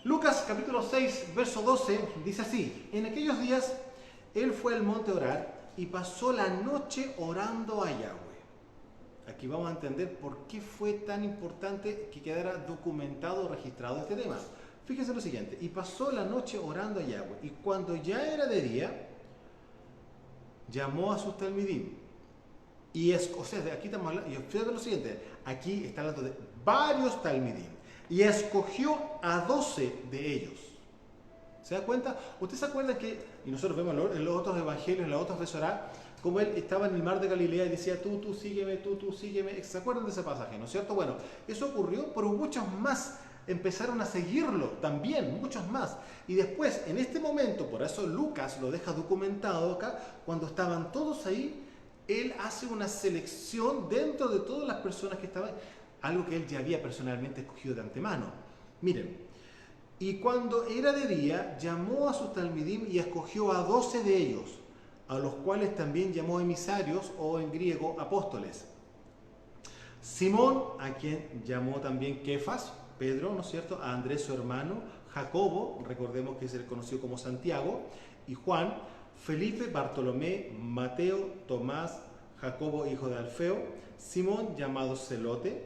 Lucas capítulo 6, verso 12 dice así: en aquellos días él fue al monte a orar y pasó la noche orando a Yahweh. Aquí vamos a entender por qué fue tan importante que quedara documentado o registrado este tema. Fíjense lo siguiente: y pasó la noche orando a Yahweh, y cuando ya era de día, llamó a sus talmidim. O sea, aquí estamos hablando, y fíjense lo siguiente, aquí está hablando de varios talmidim, y escogió a 12 de ellos. ¿Se da cuenta? ¿Usted se acuerda que, y nosotros vemos en los otros evangelios, en los otros Besorá, como él estaba en el mar de Galilea y decía: tú sígueme, tú sígueme? ¿Se acuerdan de ese pasaje, no es cierto? Bueno, eso ocurrió, pero muchos más empezaron a seguirlo también, muchos más. Y después, en este momento, por eso Lucas lo deja documentado acá, cuando estaban todos ahí, él hace una selección dentro de todas las personas que estaban, algo que él ya había personalmente escogido de antemano. Miren, y cuando era de día, llamó a sus talmidim y escogió a 12 de ellos, a los cuales también llamó emisarios, o en griego apóstoles. Simón, a quien llamó también Kefas, Pedro, ¿no es cierto? A Andrés su hermano, Jacobo, recordemos que se le conoció como Santiago, y Juan, Felipe, Bartolomé, Mateo, Tomás, Jacobo, hijo de Alfeo, Simón, llamado Celote,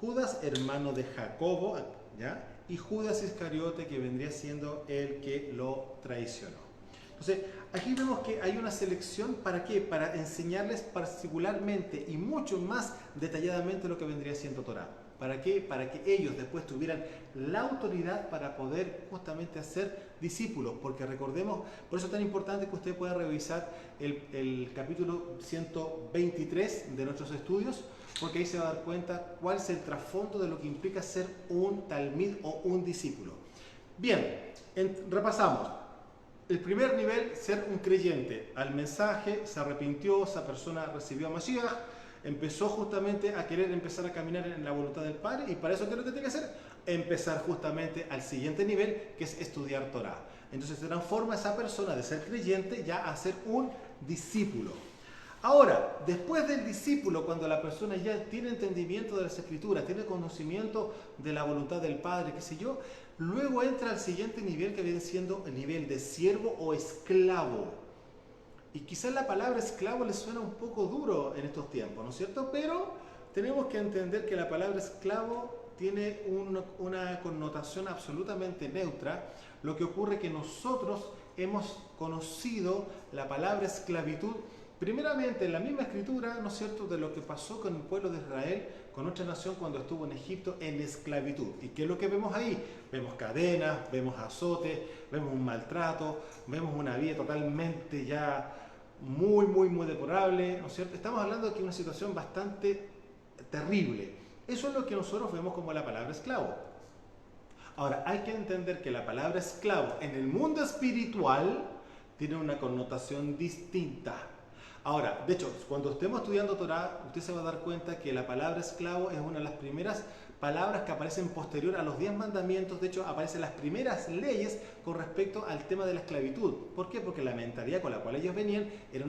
Judas, hermano de Jacobo, ¿ya? Y Judas Iscariote, que vendría siendo el que lo traicionó. Entonces, aquí vemos que hay una selección, ¿para qué? Para enseñarles particularmente y mucho más detalladamente lo que vendría siendo Torá. ¿Para qué? Para que ellos después tuvieran la autoridad para poder justamente hacer discípulos. Porque recordemos, por eso es tan importante que usted pueda revisar el capítulo 123 de nuestros estudios, porque ahí se va a dar cuenta cuál es el trasfondo de lo que implica ser un talmid o un discípulo. Bien, repasamos. El primer nivel, ser un creyente al mensaje, se arrepintió, esa persona recibió a Mashiach, empezó justamente a querer empezar a caminar en la voluntad del Padre, y para eso, ¿qué es lo que tiene que hacer? Empezar justamente al siguiente nivel, que es estudiar Torah. Entonces se transforma esa persona de ser creyente ya a ser un discípulo. Ahora, después del discípulo, cuando la persona ya tiene entendimiento de las Escrituras, tiene conocimiento de la voluntad del Padre, qué sé yo, luego entra al siguiente nivel, que viene siendo el nivel de siervo o esclavo. Y quizás la palabra esclavo le suena un poco duro en estos tiempos, ¿no es cierto? Pero tenemos que entender que la palabra esclavo tiene una connotación absolutamente neutra. Lo que ocurre es que nosotros hemos conocido la palabra esclavitud primeramente en la misma escritura, ¿no es cierto?, de lo que pasó con el pueblo de Israel, con nuestra nación cuando estuvo en Egipto en esclavitud. ¿Y qué es lo que vemos ahí? Vemos cadenas, vemos azotes, vemos un maltrato, vemos una vida totalmente ya muy deplorable, ¿no es cierto? Estamos hablando de que es una situación bastante terrible. Eso es lo que nosotros vemos como la palabra esclavo. Ahora, hay que entender que la palabra esclavo en el mundo espiritual tiene una connotación distinta. Ahora, de hecho, cuando estemos estudiando Torah, usted se va a dar cuenta que la palabra esclavo es una de las primeras palabras que aparecen posterior a los 10 mandamientos. De hecho, aparecen las primeras leyes con respecto al tema de la esclavitud. ¿Por qué? Porque la mentalidad con la cual ellos venían era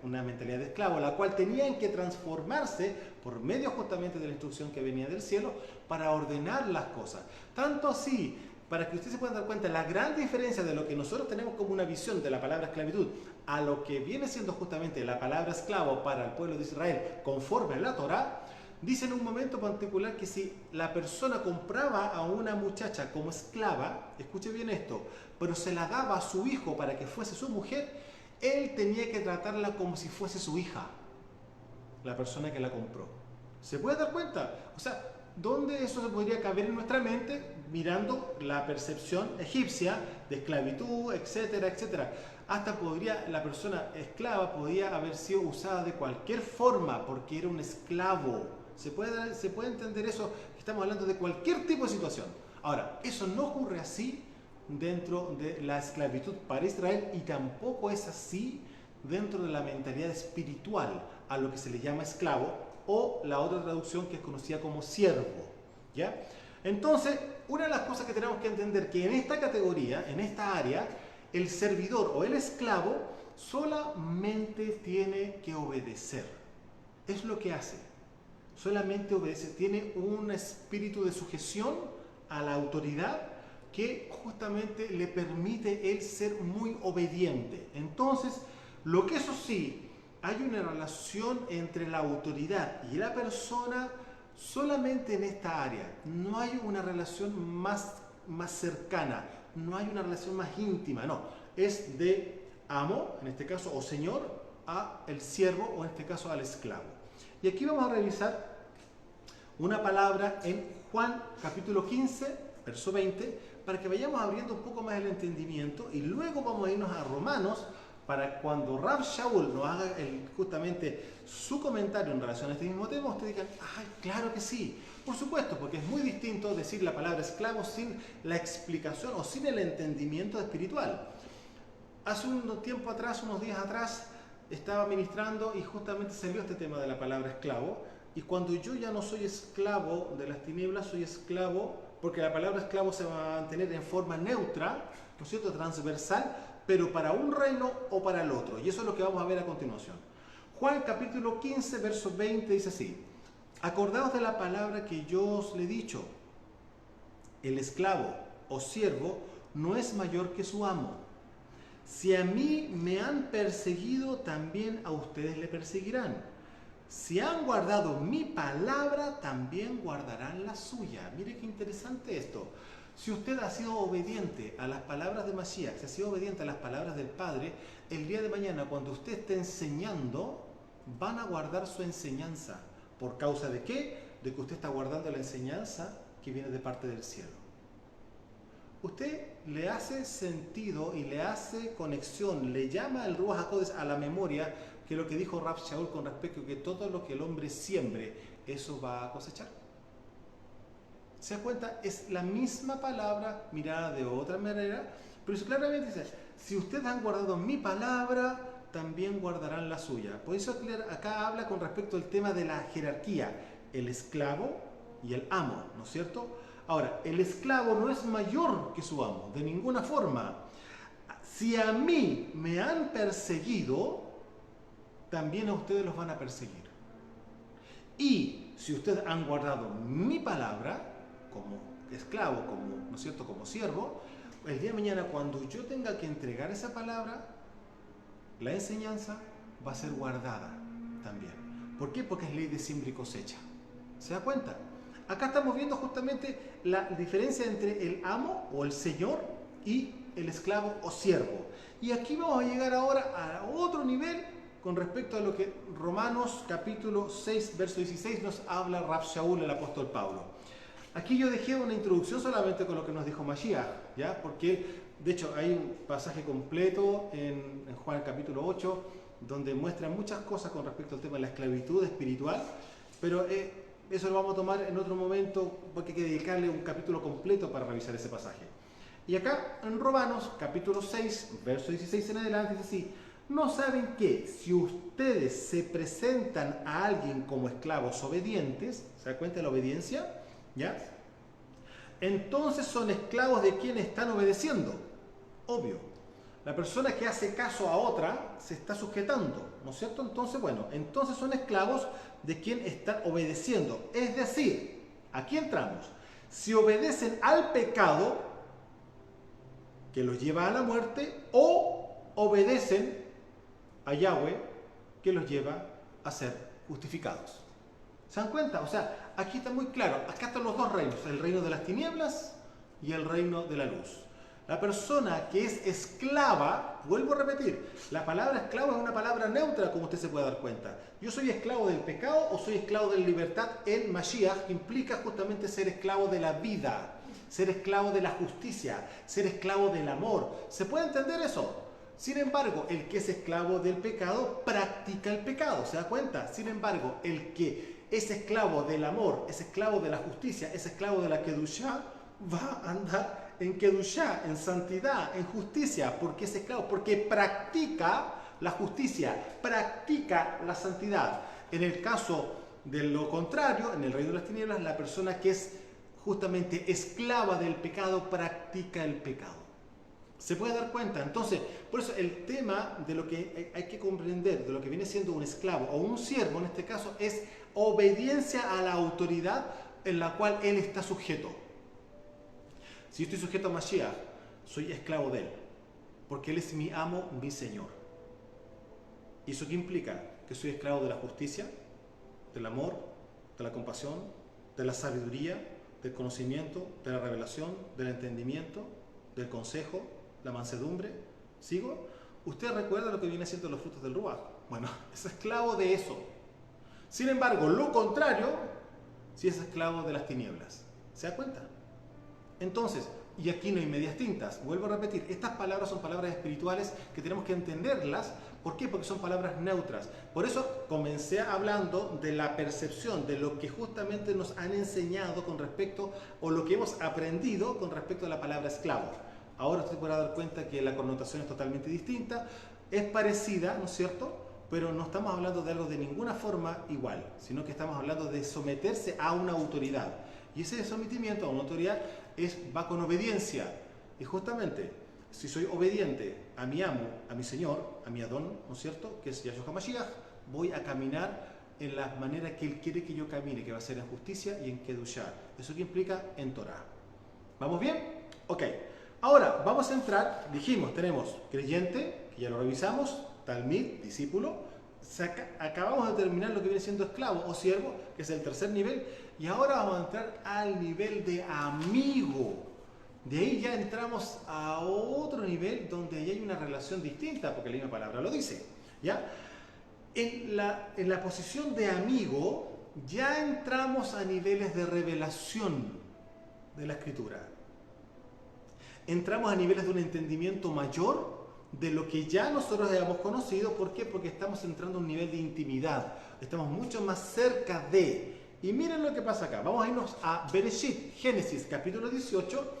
una mentalidad de esclavo, la cual tenían que transformarse por medio justamente de la instrucción que venía del cielo para ordenar las cosas. Tanto así, para que ustedes se puedan dar cuenta la gran diferencia de lo que nosotros tenemos como una visión de la palabra esclavitud a lo que viene siendo justamente la palabra esclavo para el pueblo de Israel conforme a la Torá. Dice en un momento particular que si la persona compraba a una muchacha como esclava, escuche bien esto, pero se la daba a su hijo para que fuese su mujer, él tenía que tratarla como si fuese su hija, la persona que la compró. ¿Se puede dar cuenta? O sea, ¿dónde eso se podría caber en nuestra mente mirando la percepción egipcia de esclavitud, etcétera, etcétera? Hasta la persona esclava podía haber sido usada de cualquier forma porque era un esclavo. ¿Se puede entender eso? Estamos hablando de cualquier tipo de situación. Ahora, eso no ocurre así dentro de la esclavitud para Israel y tampoco es así dentro de la mentalidad espiritual a lo que se le llama esclavo o la otra traducción que es conocida como siervo. ¿Ya? Entonces, una de las cosas que tenemos que entender que en esta categoría, en esta área, el servidor o el esclavo solamente tiene que obedecer. Es lo que hace. Solamente obedece. Tiene un espíritu de sujeción a la autoridad que justamente le permite él ser muy obediente. Entonces, lo que eso sí, hay una relación entre la autoridad y la persona solamente en esta área. No hay una relación más cercana, no hay una relación más íntima, no. Es de amo, en este caso, o señor, a el siervo, o en este caso al esclavo. Y aquí vamos a revisar una palabra en Juan capítulo 15, verso 20, para que vayamos abriendo un poco más el entendimiento, y luego vamos a irnos a Romanos, para cuando Rav Shaul nos haga justamente su comentario en relación a este mismo tema, ustedes digan, ¡ay, claro que sí! Por supuesto, porque es muy distinto decir la palabra esclavo sin la explicación o sin el entendimiento espiritual. Hace un tiempo atrás, unos días atrás, estaba ministrando y justamente salió este tema de la palabra esclavo. Y cuando yo ya no soy esclavo de las tinieblas, soy esclavo, porque la palabra esclavo se va a mantener en forma neutra, ¿no es cierto?, transversal, pero para un reino o para el otro. Y eso es lo que vamos a ver a continuación. Juan capítulo 15, verso 20 dice así: acordaos de la palabra que yo os le he dicho, el esclavo o siervo no es mayor que su amo, Si a mí me han perseguido, también a ustedes le perseguirán. Si han guardado mi palabra, también guardarán la suya. Mire qué interesante esto. Si usted ha sido obediente a las palabras de Mashiach, si ha sido obediente a las palabras del Padre, el día de mañana cuando usted esté enseñando, van a guardar su enseñanza. ¿Por causa de qué? De que usted está guardando la enseñanza que viene de parte del cielo. Usted le hace sentido y le hace conexión, le llama el Ruach HaKodesh a la memoria que lo que dijo Rav Shaul con respecto a que todo lo que el hombre siembre, eso va a cosechar. ¿Se da cuenta? Es la misma palabra mirada de otra manera, pero eso claramente dice, si ustedes han guardado mi palabra, también guardarán la suya. Por eso acá habla con respecto al tema de la jerarquía, el esclavo y el amo, ¿no es cierto? Ahora, el esclavo no es mayor que su amo, de ninguna forma. Si a mí me han perseguido, también a ustedes los van a perseguir. Y si ustedes han guardado mi palabra, como esclavo, como, ¿no es cierto?, como siervo, el día de mañana cuando yo tenga que entregar esa palabra, la enseñanza va a ser guardada también. ¿Por qué? Porque es ley de siembra y cosecha. ¿Se da cuenta? Acá estamos viendo justamente la diferencia entre el amo o el señor y el esclavo o siervo. Y aquí vamos a llegar ahora a otro nivel con respecto a lo que Romanos capítulo 6, verso 16 nos habla Rav Shaul, el apóstol Pablo. Aquí yo dejé una introducción solamente con lo que nos dijo Mashiach, ¿ya? Porque de hecho hay un pasaje completo en Juan capítulo 8 donde muestra muchas cosas con respecto al tema de la esclavitud espiritual, pero eso lo vamos a tomar en otro momento porque hay que dedicarle un capítulo completo para revisar ese pasaje. Y acá en Romanos capítulo 6, verso 16 en adelante dice así: ¿no saben que si ustedes se presentan a alguien como esclavos obedientes, ¿se da cuenta de la obediencia? ¿Ya? Entonces son esclavos de quien están obedeciendo. Obvio. La persona que hace caso a otra se está sujetando, ¿no es cierto? Entonces, bueno, entonces son esclavos de quien están obedeciendo. Es decir, aquí entramos. Si obedecen al pecado que los lleva a la muerte, o obedecen a Yahweh que los lleva a ser justificados. ¿Se dan cuenta? O sea, aquí está muy claro. Acá están los dos reinos, el reino de las tinieblas y el reino de la luz. La persona que es esclava, vuelvo a repetir, la palabra esclavo es una palabra neutra, como usted se puede dar cuenta. Yo soy esclavo del pecado o soy esclavo de la libertad en Mashiach, que implica justamente ser esclavo de la vida, ser esclavo de la justicia, ser esclavo del amor. ¿Se puede entender eso? Sin embargo, el que es esclavo del pecado practica el pecado, ¿se da cuenta? Sin embargo, el que es esclavo del amor, es esclavo de la justicia, es esclavo de la Kedushá, va a andar en Kedushá, en santidad, en justicia, porque es esclavo, porque practica la justicia, practica la santidad. En el caso de lo contrario, en el reino de las tinieblas, la persona que es justamente esclava del pecado practica el pecado. ¿Se puede dar cuenta? Entonces, por eso el tema de lo que hay que comprender, de lo que viene siendo un esclavo o un siervo, en este caso, es obediencia a la autoridad en la cual él está sujeto. Si yo estoy sujeto a Mashiach, soy esclavo de él, porque él es mi amo, mi señor. ¿Y eso qué implica? Que soy esclavo de la justicia, del amor, de la compasión, de la sabiduría, del conocimiento, de la revelación, del entendimiento, del consejo, la mansedumbre. ¿Sigo? ¿Usted recuerda lo que viene siendo los frutos del Ruach? Bueno, es esclavo de eso. Sin embargo, lo contrario, si es esclavo de las tinieblas. ¿Se da cuenta? Entonces, y aquí no hay medias tintas. Vuelvo a repetir, estas palabras son palabras espirituales que tenemos que entenderlas. ¿Por qué? Porque son palabras neutras. Por eso comencé hablando de la percepción, de lo que justamente nos han enseñado con respecto, o lo que hemos aprendido con respecto a la palabra esclavo. Ahora usted podrá dar cuenta que la connotación es totalmente distinta, es parecida, ¿no es cierto? Pero no estamos hablando de algo de ninguna forma igual, sino que estamos hablando de someterse a una autoridad. Y ese sometimiento a una autoridad va con obediencia. Y justamente, si soy obediente a mi amo, a mi señor, a mi Adón, ¿no es cierto?, que es Yahshua HaMashiach, voy a caminar en la manera que él quiere que yo camine, que va a ser en justicia y en Kedushá. ¿Eso qué implica? En Torah. ¿Vamos bien? Ok. Ahora, vamos a entrar, dijimos, tenemos creyente, que ya lo revisamos, talmid, discípulo, acabamos de terminar lo que viene siendo esclavo o siervo, que es el tercer nivel, y ahora vamos a entrar al nivel de amigo. De ahí ya entramos a otro nivel donde ahí hay una relación distinta, porque la misma palabra lo dice, ¿ya? En la posición de amigo ya entramos a niveles de revelación de la Escritura. Entramos a niveles de un entendimiento mayor de lo que ya nosotros hayamos conocido. ¿Por qué? Porque estamos entrando a un nivel de intimidad. Estamos mucho más cerca de... Y miren lo que pasa acá. Vamos a irnos a Bereshit, Génesis, capítulo 18,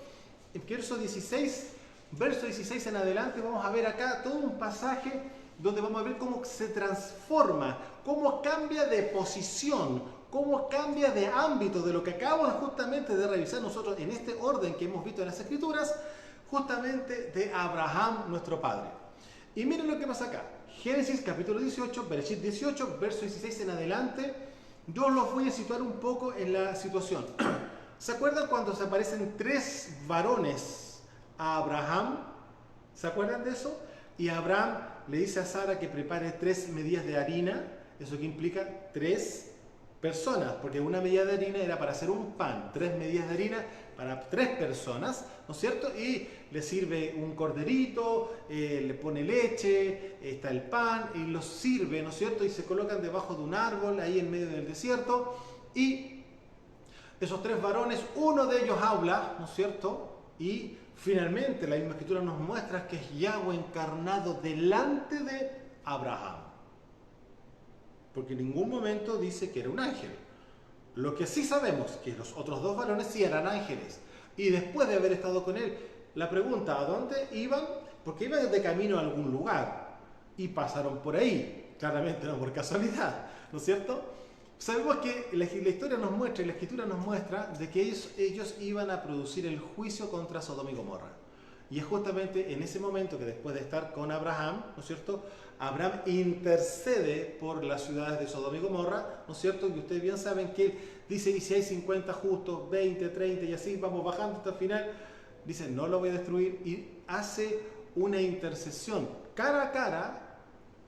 verso 16 en adelante. Vamos a ver acá todo un pasaje donde vamos a ver cómo se transforma, cómo cambia de posición, cómo cambia de ámbito de lo que acabamos justamente de revisar nosotros en este orden que hemos visto en las Escrituras, justamente de Abraham, nuestro padre. Y miren lo que pasa acá. Génesis capítulo 18, Bereshit 18, verso 16 en adelante. Yo los voy a situar un poco en la situación. ¿Se acuerdan cuando se aparecen 3 varones a Abraham? ¿Se acuerdan de eso? Y Abraham le dice a Sara que prepare 3 medidas de harina. ¿Eso qué implica? 3 personas, porque una medida de harina era para hacer un pan, 3 medidas de harina para 3 personas, ¿no es cierto? Y le sirve un corderito, le pone leche, está el pan, y los sirve, ¿no es cierto? Y se colocan debajo de un árbol, ahí en medio del desierto, y esos 3 varones, uno de ellos habla, ¿no es cierto? Y finalmente la misma Escritura nos muestra que es Yahweh encarnado delante de Abraham. Porque en ningún momento dice que era un ángel. Lo que sí sabemos que los otros 2 varones sí eran ángeles. Y después de haber estado con él, la pregunta, ¿a dónde iban? Porque iban de camino a algún lugar. Y pasaron por ahí. Claramente no por casualidad, ¿no es cierto? Sabemos que la historia nos muestra y la Escritura nos muestra de que ellos iban a producir el juicio contra Sodoma y Gomorra. Y es justamente en ese momento que después de estar con Abraham, ¿no es cierto?, Abraham intercede por las ciudades de Sodoma y Gomorra, ¿no es cierto? Y ustedes bien saben que él dice, y si hay 50 justos, 20, 30 y así, vamos bajando hasta el final, dice, no lo voy a destruir, y hace una intercesión cara a cara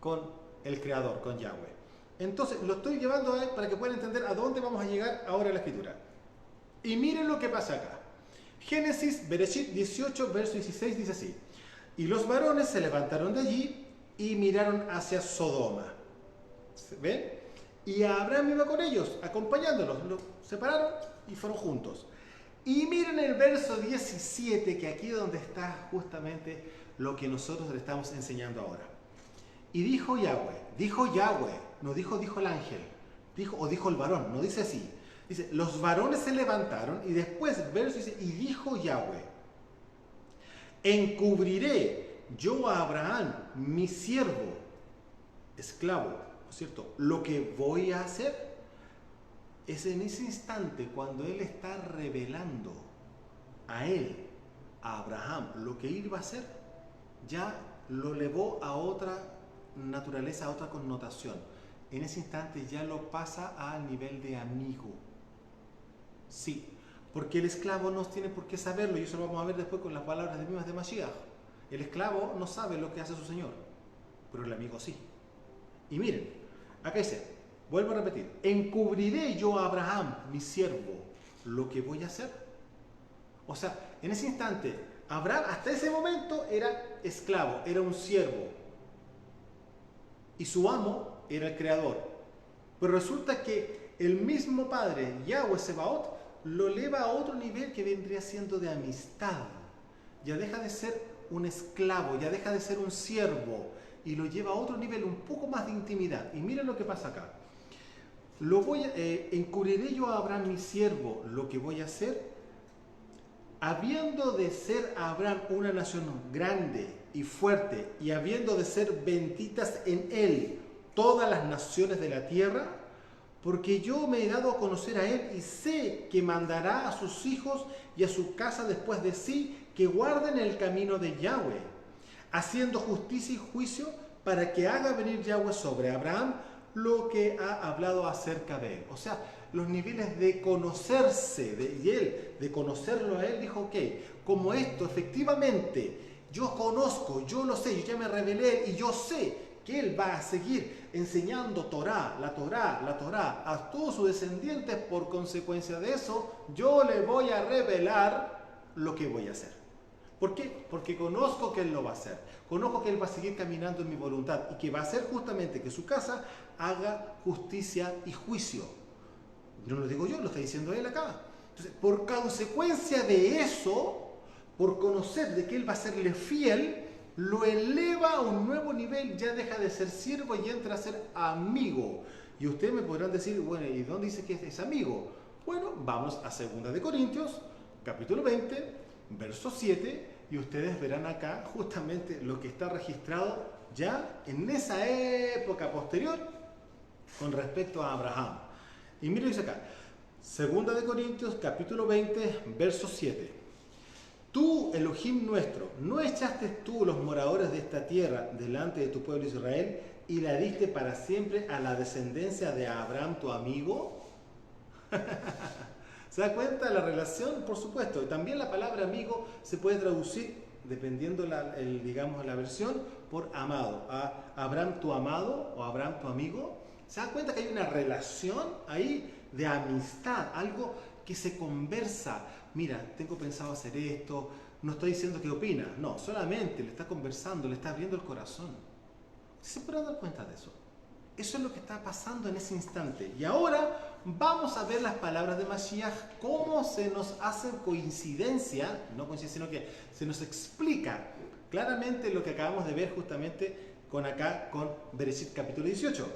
con el Creador, con Yahweh. Entonces, lo estoy llevando a él para que puedan entender a dónde vamos a llegar ahora en la Escritura. Y miren lo que pasa acá. Génesis, Bereshit 18, verso 16 dice así: y los varones se levantaron de allí y miraron hacia Sodoma. ¿Ven? Y Abraham iba con ellos, acompañándolos. Los separaron y fueron juntos. Y miren el verso 17, que aquí es donde está justamente lo que nosotros le estamos enseñando ahora. Y dijo Yahweh, no dijo el ángel, dijo el varón, no dice así. Dice, los varones se levantaron y después, verso dice, y dijo Yahweh, encubriré yo a Abraham, mi siervo, esclavo, ¿no es cierto? Lo que voy a hacer es en ese instante cuando él está revelando a él, a Abraham, lo que él va a hacer, ya lo elevó a otra naturaleza, a otra connotación. En ese instante ya lo pasa al nivel de amigo. Sí, porque el esclavo no tiene por qué saberlo, y eso lo vamos a ver después con las palabras mismas de Mashiach. El esclavo no sabe lo que hace su señor, pero el amigo sí. Y miren, acá dice, vuelvo a repetir, encubriré yo a Abraham, mi siervo, lo que voy a hacer. O sea, en ese instante, Abraham hasta ese momento era esclavo, era un siervo, y su amo era el creador. Pero resulta que el mismo Padre, Yahweh Sebaot, lo eleva a otro nivel que vendría siendo de amistad. Ya deja de ser un esclavo, ya deja de ser un siervo, y lo lleva a otro nivel, un poco más de intimidad. Y miren lo que pasa acá. Encubriré yo a Abraham mi siervo lo que voy a hacer, habiendo de ser Abraham una nación grande y fuerte, y habiendo de ser benditas en él todas las naciones de la tierra, porque yo me he dado a conocer a él y sé que mandará a sus hijos y a su casa después de sí que guarden el camino de Yahweh, haciendo justicia y juicio, para que haga venir Yahweh sobre Abraham lo que ha hablado acerca de él. O sea, los niveles de conocerse, y él, de conocerlo a él, dijo, ok, como esto efectivamente yo conozco, yo lo sé, yo ya me revelé y yo sé que él va a seguir enseñando la Torá a todos sus descendientes, por consecuencia de eso, yo le voy a revelar lo que voy a hacer. ¿Por qué? Porque conozco que él lo va a hacer, conozco que él va a seguir caminando en mi voluntad y que va a hacer justamente que su casa haga justicia y juicio. No lo digo yo, lo está diciendo él acá. Entonces, por consecuencia de eso, por conocer de que él va a serle fiel, lo eleva a un nuevo nivel, ya deja de ser siervo y entra a ser amigo. Y ustedes me podrán decir, bueno, ¿y dónde dice que es amigo? Bueno, vamos a 2 de Corintios, capítulo 20, verso 7, y ustedes verán acá justamente lo que está registrado ya en esa época posterior con respecto a Abraham. Y miren, dice acá, 2 de Corintios, capítulo 20, verso 7. Tú, Elohim nuestro, ¿no echaste tú los moradores de esta tierra delante de tu pueblo Israel y la diste para siempre a la descendencia de Abraham, tu amigo? ¿Se da cuenta la relación? Por supuesto. Y también la palabra amigo se puede traducir, dependiendo la versión, por amado. A Abraham tu amado o Abraham tu amigo. ¿Se da cuenta que hay una relación ahí de amistad? Algo que se conversa. Mira, tengo pensado hacer esto. No estoy diciendo que opina. No, solamente le está conversando, le está abriendo el corazón. ¿Se pueden dar cuenta de eso? Eso es lo que está pasando en ese instante. Y ahora vamos a ver las palabras de Mashiach, cómo se nos hacen coincidencia, no coincidencia, sino que se nos explica claramente lo que acabamos de ver justamente con Bereshit capítulo 18.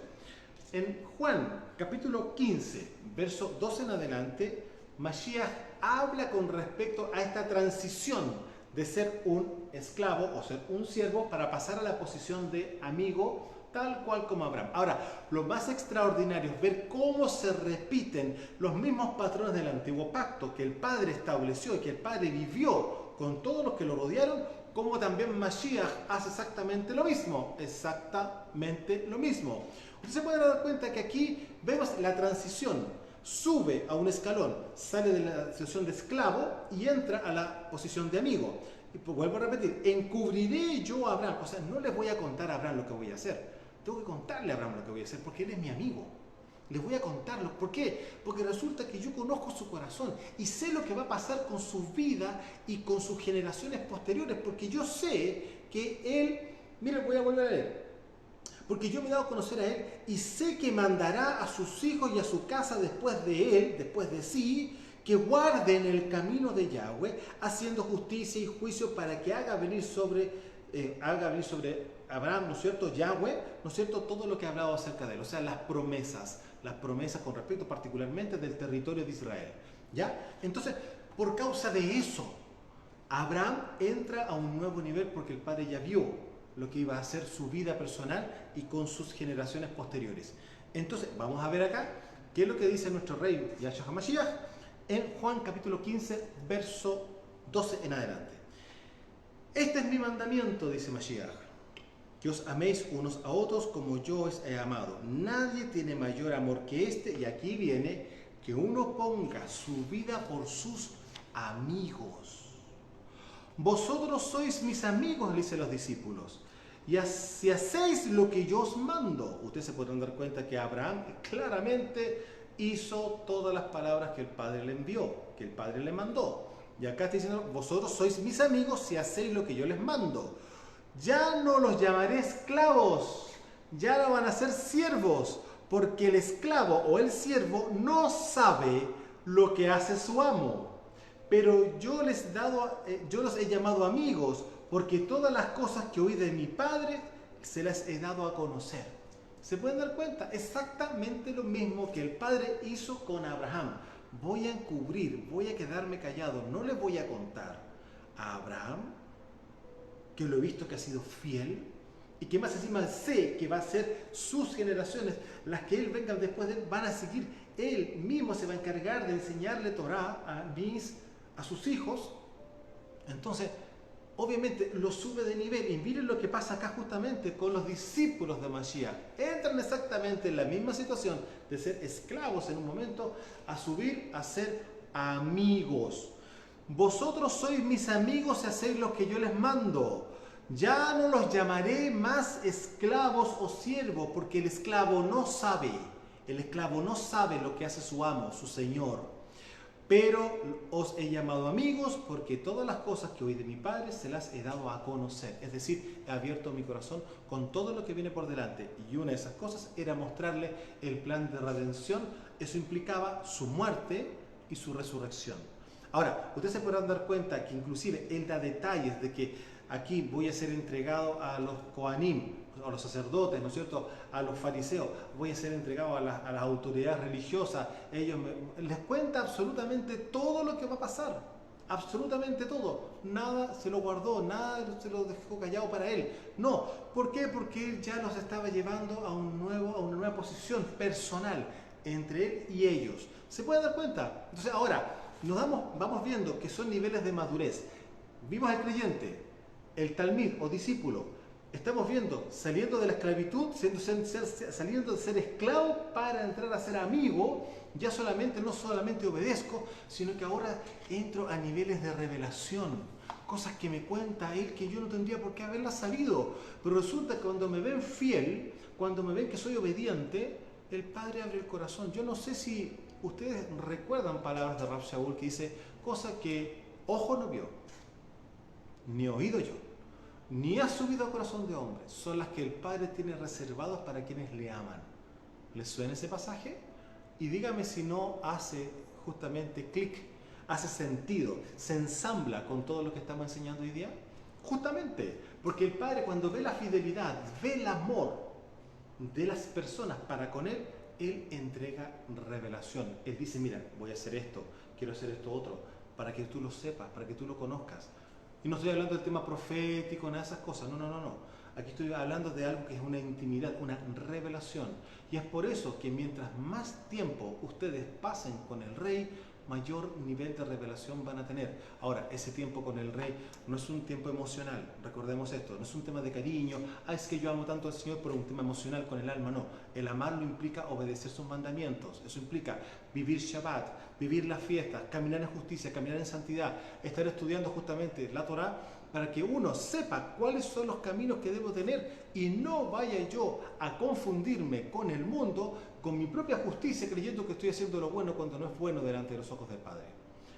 En Juan capítulo 15, verso 12 en adelante, Mashiach habla con respecto a esta transición de ser un esclavo o ser un siervo para pasar a la posición de amigo, tal cual como Abraham. Ahora, lo más extraordinario es ver cómo se repiten los mismos patrones del antiguo pacto que el Padre estableció y que el Padre vivió con todos los que lo rodearon, como también Mashiach hace exactamente lo mismo. Exactamente lo mismo. Usted se puede dar cuenta que aquí vemos la transición. Sube a un escalón, sale de la situación de esclavo y entra a la posición de amigo. Y pues vuelvo a repetir, encubriré yo a Abraham. O sea, no le voy a contar a Abraham lo que voy a hacer. Tengo que contarle a Abraham lo que voy a hacer porque él es mi amigo. Les voy a contarlo. ¿Por qué? Porque resulta que yo conozco su corazón y sé lo que va a pasar con su vida y con sus generaciones posteriores, porque yo sé que él, miren, voy a volver a leer. Porque yo me he dado a conocer a él y sé que mandará a sus hijos y a su casa después de él, después de sí, que guarden el camino de Yahweh, haciendo justicia y juicio para que haga venir sobre Abraham, ¿no es cierto?, Yahweh, ¿no es cierto?, todo lo que ha hablado acerca de él, o sea, las promesas con respecto particularmente del territorio de Israel, ¿ya? Entonces, por causa de eso, Abraham entra a un nuevo nivel porque el Padre ya vio lo que iba a hacer su vida personal y con sus generaciones posteriores. Entonces, vamos a ver acá qué es lo que dice nuestro rey Yahshua HaMashiach en Juan capítulo 15, verso 12 en adelante. Este es mi mandamiento, dice Mashiach, que os améis unos a otros como yo os he amado. Nadie tiene mayor amor que este, y aquí viene, que uno ponga su vida por sus amigos. Vosotros sois mis amigos, le dice a los discípulos, y si hacéis lo que yo os mando. Ustedes se podrán dar cuenta que Abraham claramente hizo todas las palabras que el Padre le envió, que el Padre le mandó. Y acá está diciendo, vosotros sois mis amigos si hacéis lo que yo les mando. Ya no los llamaré esclavos, ya no van a ser siervos, porque el esclavo o el siervo no sabe lo que hace su amo. Pero yo los he llamado amigos, porque todas las cosas que oí de mi Padre se las he dado a conocer. ¿Se pueden dar cuenta? Exactamente lo mismo que el Padre hizo con Abraham. Voy a encubrir, voy a quedarme callado, no le voy a contar a Abraham, que lo he visto que ha sido fiel, y que más encima sé que va a ser sus generaciones, las que él venga después de él, van a seguir, él mismo se va a encargar de enseñarle Torah a sus hijos. Entonces, obviamente lo sube de nivel. Y miren lo que pasa acá justamente con los discípulos de Mashiach. Entran exactamente en la misma situación de ser esclavos en un momento a subir a ser amigos. Vosotros sois mis amigos y hacéis lo que yo les mando. Ya no los llamaré más esclavos o siervos, porque el esclavo no sabe lo que hace su amo, su señor. Pero os he llamado amigos porque todas las cosas que oí de mi Padre se las he dado a conocer. Es decir, he abierto mi corazón con todo lo que viene por delante. Y una de esas cosas era mostrarle el plan de redención. Eso implicaba su muerte y su resurrección. Ahora, ustedes se podrán dar cuenta que inclusive él da detalles de que aquí voy a ser entregado a los Kohanim, a los sacerdotes, ¿no es cierto?, a los fariseos, voy a ser entregado a las autoridades religiosas. Les cuenta absolutamente todo lo que va a pasar, absolutamente todo. Nada se lo guardó, nada se lo dejó callado para él. No, ¿por qué? Porque él ya los estaba llevando a una nueva posición personal entre él y ellos. ¿Se pueden dar cuenta? Entonces ahora vamos viendo que son niveles de madurez. Vimos al creyente, el talmid o discípulo. Estamos viendo, saliendo de la esclavitud, saliendo de ser esclavo para entrar a ser amigo. Ya no solamente obedezco, sino que ahora entro a niveles de revelación. Cosas que me cuenta él que yo no tendría por qué haberlas sabido. Pero resulta que cuando me ven fiel, cuando me ven que soy obediente, el Padre abre el corazón. Yo no sé si ustedes recuerdan palabras de Rav Shaul que dice, cosas que ojo no vio, ni oído yo, ni ha subido al corazón de hombre, son las que el Padre tiene reservadas para quienes le aman. ¿Les suena ese pasaje? Y dígame si no hace justamente clic, hace sentido, se ensambla con todo lo que estamos enseñando hoy día. Justamente, porque el Padre cuando ve la fidelidad, ve el amor de las personas para con Él, Él entrega revelación. Él dice, mira, voy a hacer esto, quiero hacer esto otro, para que tú lo sepas, para que tú lo conozcas. Y no estoy hablando del tema profético, nada de esas cosas, no. Aquí estoy hablando de algo que es una intimidad, una revelación. Y es por eso que mientras más tiempo ustedes pasen con el Rey, mayor nivel de revelación van a tener. Ahora, ese tiempo con el Rey no es un tiempo emocional, recordemos esto, no es un tema de cariño, es que yo amo tanto al Señor por un tema emocional con el alma, no. El amarlo implica obedecer sus mandamientos, eso implica vivir Shabbat, vivir las fiestas, caminar en justicia, caminar en santidad, estar estudiando justamente la Torá, para que uno sepa cuáles son los caminos que debo tener y no vaya yo a confundirme con el mundo, con mi propia justicia, creyendo que estoy haciendo lo bueno cuando no es bueno delante de los ojos del Padre.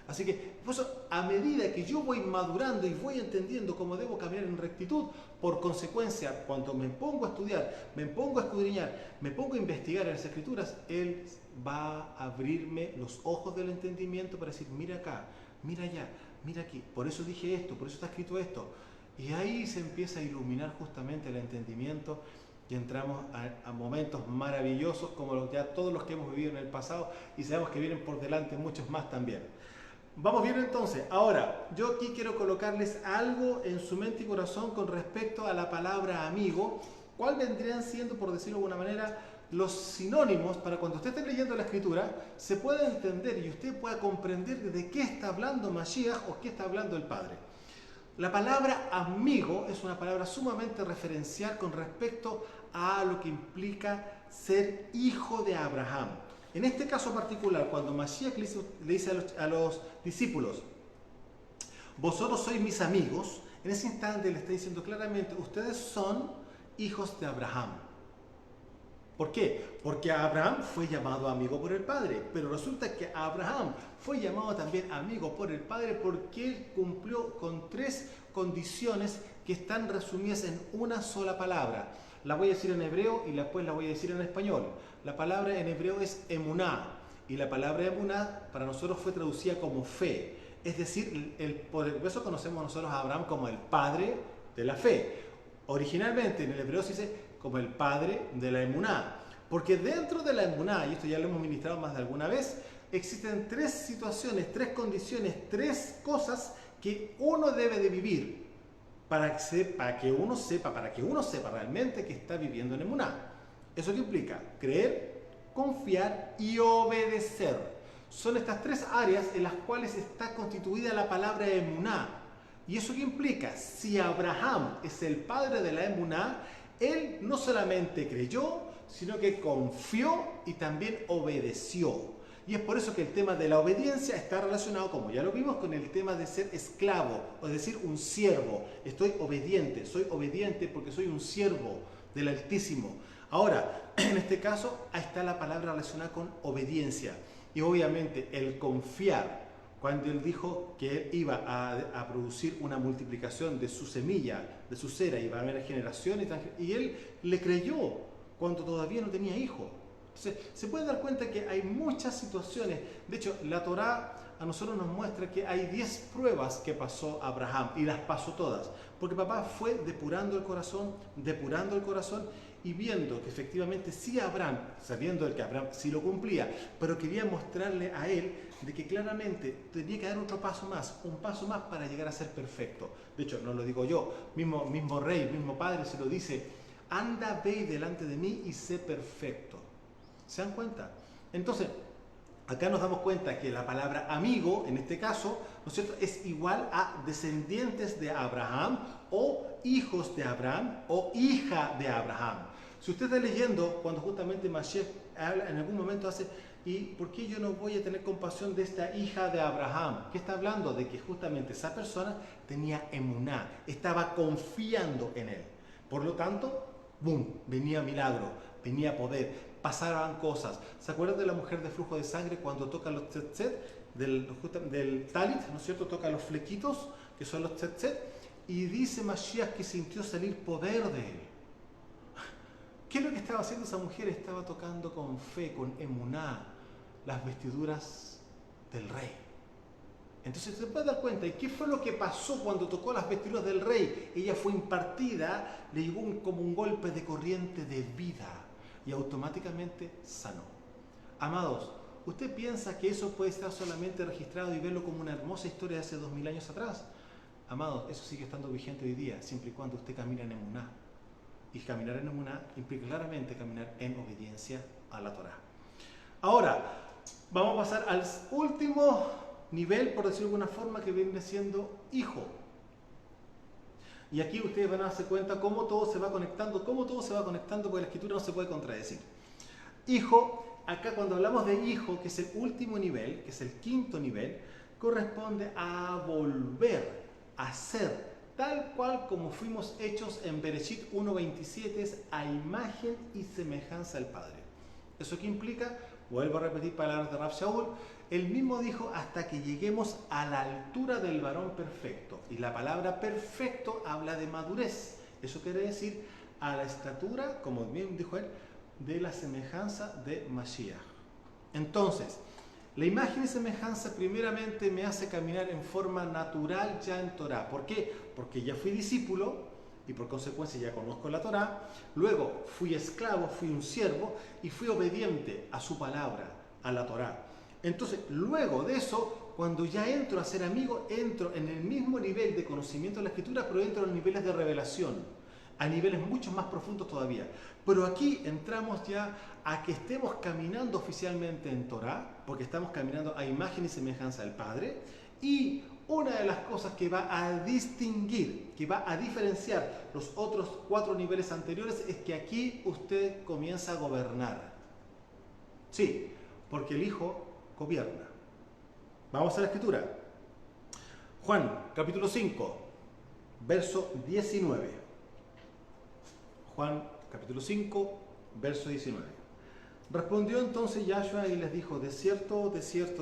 Así que, por eso, a medida que yo voy madurando y voy entendiendo cómo debo caminar en rectitud, por consecuencia, cuando me pongo a estudiar, me pongo a escudriñar, me pongo a investigar en las Escrituras, Él va a abrirme los ojos del entendimiento para decir, mira acá, mira allá, mira aquí, por eso dije esto, por eso está escrito esto. Y ahí se empieza a iluminar justamente el entendimiento y entramos a momentos maravillosos como ya todos los que hemos vivido en el pasado y sabemos que vienen por delante muchos más también. Vamos bien entonces. Ahora, yo aquí quiero colocarles algo en su mente y corazón con respecto a la palabra amigo. ¿Cuál vendrían siendo, por decirlo de alguna manera, los sinónimos para cuando usted esté leyendo la Escritura se pueda entender y usted pueda comprender de qué está hablando Mashiach o qué está hablando el Padre? La palabra amigo es una palabra sumamente referencial con respecto a lo que implica ser hijo de Abraham. En este caso particular, cuando Mashiach le dice a los discípulos, vosotros sois mis amigos, en ese instante le está diciendo claramente, ustedes son hijos de Abraham. ¿Por qué? Porque Abraham fue llamado amigo por el Padre, pero resulta que Abraham fue llamado también amigo por el Padre porque él cumplió con 3 condiciones que están resumidas en una sola palabra. La voy a decir en hebreo y después la voy a decir en español. La palabra en hebreo es emuná y la palabra emuná para nosotros fue traducida como fe. Es decir, por eso conocemos nosotros a Abraham como el padre de la fe. Originalmente en el hebreo se dice como el padre de la emuná, porque dentro de la emuná, y esto ya lo hemos ministrado más de alguna vez, existen 3 situaciones, 3 condiciones, 3 cosas que uno debe de vivir para que uno sepa realmente que está viviendo en emuná. ¿Eso qué implica? Creer, confiar y obedecer. Son estas 3 áreas en las cuales está constituida la palabra emuná. ¿Y eso qué implica? Si Abraham es el padre de la emuná, él no solamente creyó, sino que confió y también obedeció. Y es por eso que el tema de la obediencia está relacionado, como ya lo vimos, con el tema de ser esclavo, o es decir, un siervo. Estoy obediente, soy obediente porque soy un siervo del Altísimo. Ahora, en este caso, ahí está la palabra relacionada con obediencia. Y obviamente el confiar, cuando él dijo que él iba a producir una multiplicación de su semilla, de su cera, iba a haber generaciones, y él le creyó cuando todavía no tenía hijo. Entonces, se puede dar cuenta que hay muchas situaciones. De hecho, la Torá a nosotros nos muestra que hay 10 pruebas que pasó Abraham, y las pasó todas. Porque papá fue depurando el corazón, y viendo que efectivamente sí Abraham, sabiendo que Abraham sí lo cumplía, pero quería mostrarle a él de que claramente tenía que dar otro paso más, un paso más para llegar a ser perfecto. De hecho, no lo digo yo, mismo rey, mismo padre se lo dice: anda, ve delante de mí y sé perfecto. ¿Se dan cuenta? Entonces, acá nos damos cuenta que la palabra amigo, en este caso, ¿no es cierto?, es igual a descendientes de Abraham, o hijos de Abraham, o hija de Abraham. Si usted está leyendo, cuando justamente Mashiach habla, en algún momento hace: ¿y por qué yo no voy a tener compasión de esta hija de Abraham? ¿Qué está hablando? De que justamente esa persona tenía emuná, estaba confiando en él. Por lo tanto, ¡boom!, venía milagro, venía poder, pasaban cosas. ¿Se acuerdan de la mujer de flujo de sangre cuando toca los tzetzet del talit, ¿no es cierto? Toca los flequitos, que son los tzetzet, y dice Mashiach que sintió salir poder de él. ¿Qué es lo que estaba haciendo esa mujer? Estaba tocando con fe, con emuná, las vestiduras del rey. Entonces se puede dar cuenta. ¿Y qué fue lo que pasó cuando tocó las vestiduras del rey? Ella fue impartida, le llegó como un golpe de corriente de vida, y automáticamente sanó. Amados, ¿usted piensa que eso puede estar solamente registrado y verlo como una hermosa historia de hace 2000 años atrás? Amados, eso sigue estando vigente hoy día, siempre y cuando usted camina en emuná. Y caminar en emuná implica claramente caminar en obediencia a la Torá. Ahora, vamos a pasar al último nivel, por decirlo de alguna forma, que viene siendo hijo. Y aquí ustedes van a darse cuenta cómo todo se va conectando, porque la escritura no se puede contradecir. Hijo, acá cuando hablamos de hijo, que es el último nivel, que es el quinto nivel, corresponde a volver a ser tal cual como fuimos hechos en Bereshit 1.27, es a imagen y semejanza del Padre. ¿Eso qué implica? Vuelvo a repetir palabras de Rav Shaul. Él mismo dijo: hasta que lleguemos a la altura del varón perfecto. Y la palabra perfecto habla de madurez. Eso quiere decir a la estatura, como bien dijo él, de la semejanza de Mashiach. Entonces, la imagen y semejanza primeramente me hace caminar en forma natural ya en Torah. ¿Por qué? Porque ya fui discípulo y por consecuencia ya conozco la Torah. Luego fui esclavo, fui un siervo y fui obediente a su palabra, a la Torah. Entonces, luego de eso, cuando ya entro a ser amigo, entro en el mismo nivel de conocimiento de la Escritura, pero entro en niveles de revelación, a niveles mucho más profundos todavía. Pero aquí entramos ya a que estemos caminando oficialmente en Torah, porque estamos caminando a imagen y semejanza del Padre, y una de las cosas que va a distinguir, que va a diferenciar los otros 4 niveles anteriores, es que aquí usted comienza a gobernar. Sí, porque el Hijo gobierna. Vamos a la Escritura. Juan, capítulo 5, verso 19. Juan, capítulo 5, verso 19. Respondió entonces Yahshua y les dijo: de cierto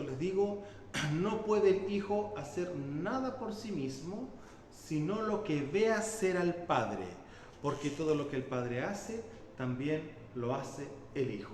les digo, no puede el Hijo hacer nada por sí mismo, sino lo que ve hacer al Padre, porque todo lo que el Padre hace, también lo hace el Hijo.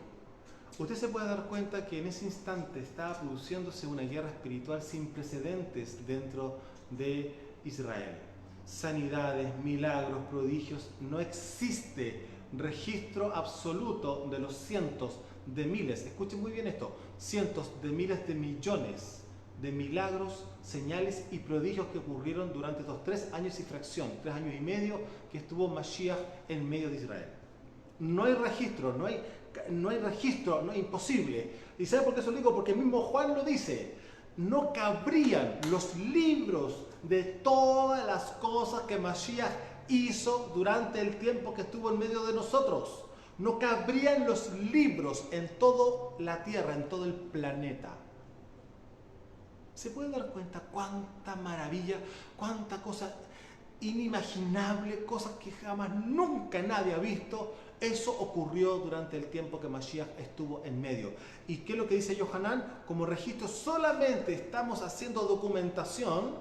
Usted se puede dar cuenta que en ese instante estaba produciéndose una guerra espiritual sin precedentes dentro de Israel. Sanidades, milagros, prodigios, no existe registro absoluto de los cientos de miles, escuchen muy bien esto, cientos de miles de millones de milagros, señales y prodigios que ocurrieron durante estos 3 años y fracción, 3 años y medio que estuvo Mashiach en medio de Israel. No hay registro, no hay registro, no es imposible. ¿Y sabe por qué eso lo digo? Porque el mismo Juan lo dice: no cabrían los libros de todas las cosas que Mashiach hizo durante el tiempo que estuvo en medio de nosotros. No cabrían los libros en toda la tierra, en todo el planeta. ¿Se puede dar cuenta cuánta maravilla, cuánta cosa inimaginable, cosas que jamás, nunca nadie ha visto? Eso ocurrió durante el tiempo que Mashiach estuvo en medio. ¿Y qué es lo que dice Yohanan? Como registro solamente estamos haciendo documentación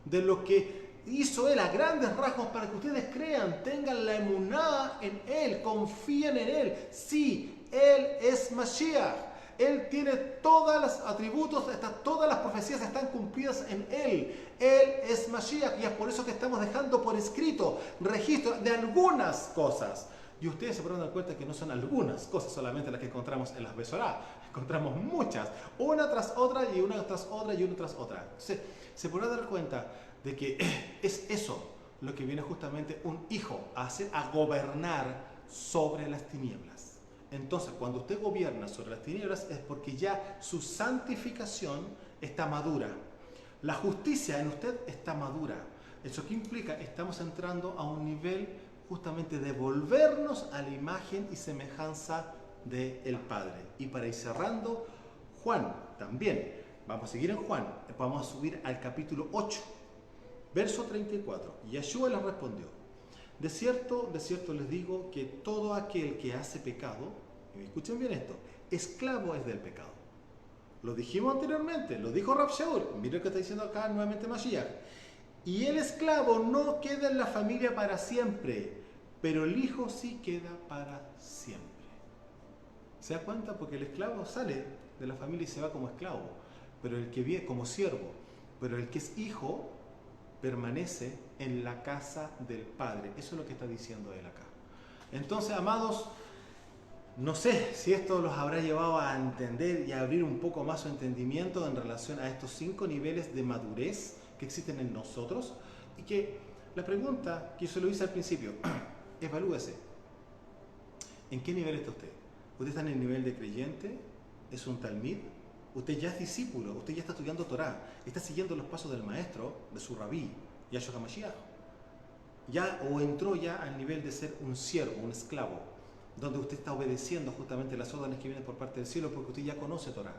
de lo que hizo Él a grandes rasgos para que ustedes crean, tengan la emuná en Él, confíen en Él. Sí, Él es Mashiach. Él tiene todos los atributos, todas las profecías están cumplidas en Él. Él es Mashiach y es por eso que estamos dejando por escrito registro de algunas cosas. Y ustedes se podrán dar cuenta que no son algunas cosas solamente las que encontramos en las Besorá. Encontramos muchas, una tras otra y una tras otra y una tras otra. Entonces, se podrán dar cuenta de que es eso lo que viene justamente un hijo a hacer, a gobernar sobre las tinieblas. Entonces, cuando usted gobierna sobre las tinieblas es porque ya su santificación está madura. La justicia en usted está madura. ¿Eso qué implica? Estamos entrando a un nivel justamente de volvernos a la imagen y semejanza del Padre. Y para ir cerrando, Juan también. Vamos a seguir en Juan. Vamos a subir al capítulo 8, verso 34. Yeshua les respondió: de cierto les digo que todo aquel que hace pecado, y escuchen bien esto, esclavo es del pecado. Lo dijimos anteriormente, lo dijo Rab Shaul. Miren lo que está diciendo acá nuevamente Mashiach. Y el esclavo no queda en la familia para siempre, pero el hijo sí queda para siempre. ¿Se da cuenta? Porque el esclavo sale de la familia y se va como esclavo, pero el que viene como siervo, pero el que es hijo permanece en la casa del Padre. Eso es lo que está diciendo él acá. Entonces, amados, no sé si esto los habrá llevado a entender y a abrir un poco más su entendimiento en relación a estos 5 niveles de madurez que existen en nosotros, y que la pregunta que yo se lo hice al principio, evalúese. ¿En qué nivel está usted? ¿Usted está en el nivel de creyente? ¿Es un talmid? Usted ya es discípulo, usted ya está estudiando Torah, está siguiendo los pasos del maestro, de su rabí, Yahshua HaMashiach. Ya o entró ya al nivel de ser un siervo, un esclavo, donde usted está obedeciendo justamente las órdenes que vienen por parte del cielo porque usted ya conoce Torah.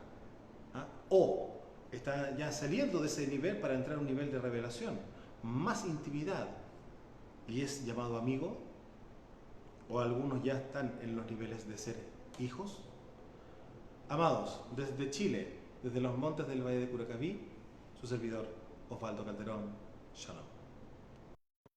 ¿Ah? O está ya saliendo de ese nivel para entrar a un nivel de revelación, más intimidad, y es llamado amigo, o algunos ya están en los niveles de ser hijos. Amados, desde Chile, desde los montes del Valle de Curacaví, su servidor Osvaldo Calderón, Shalom.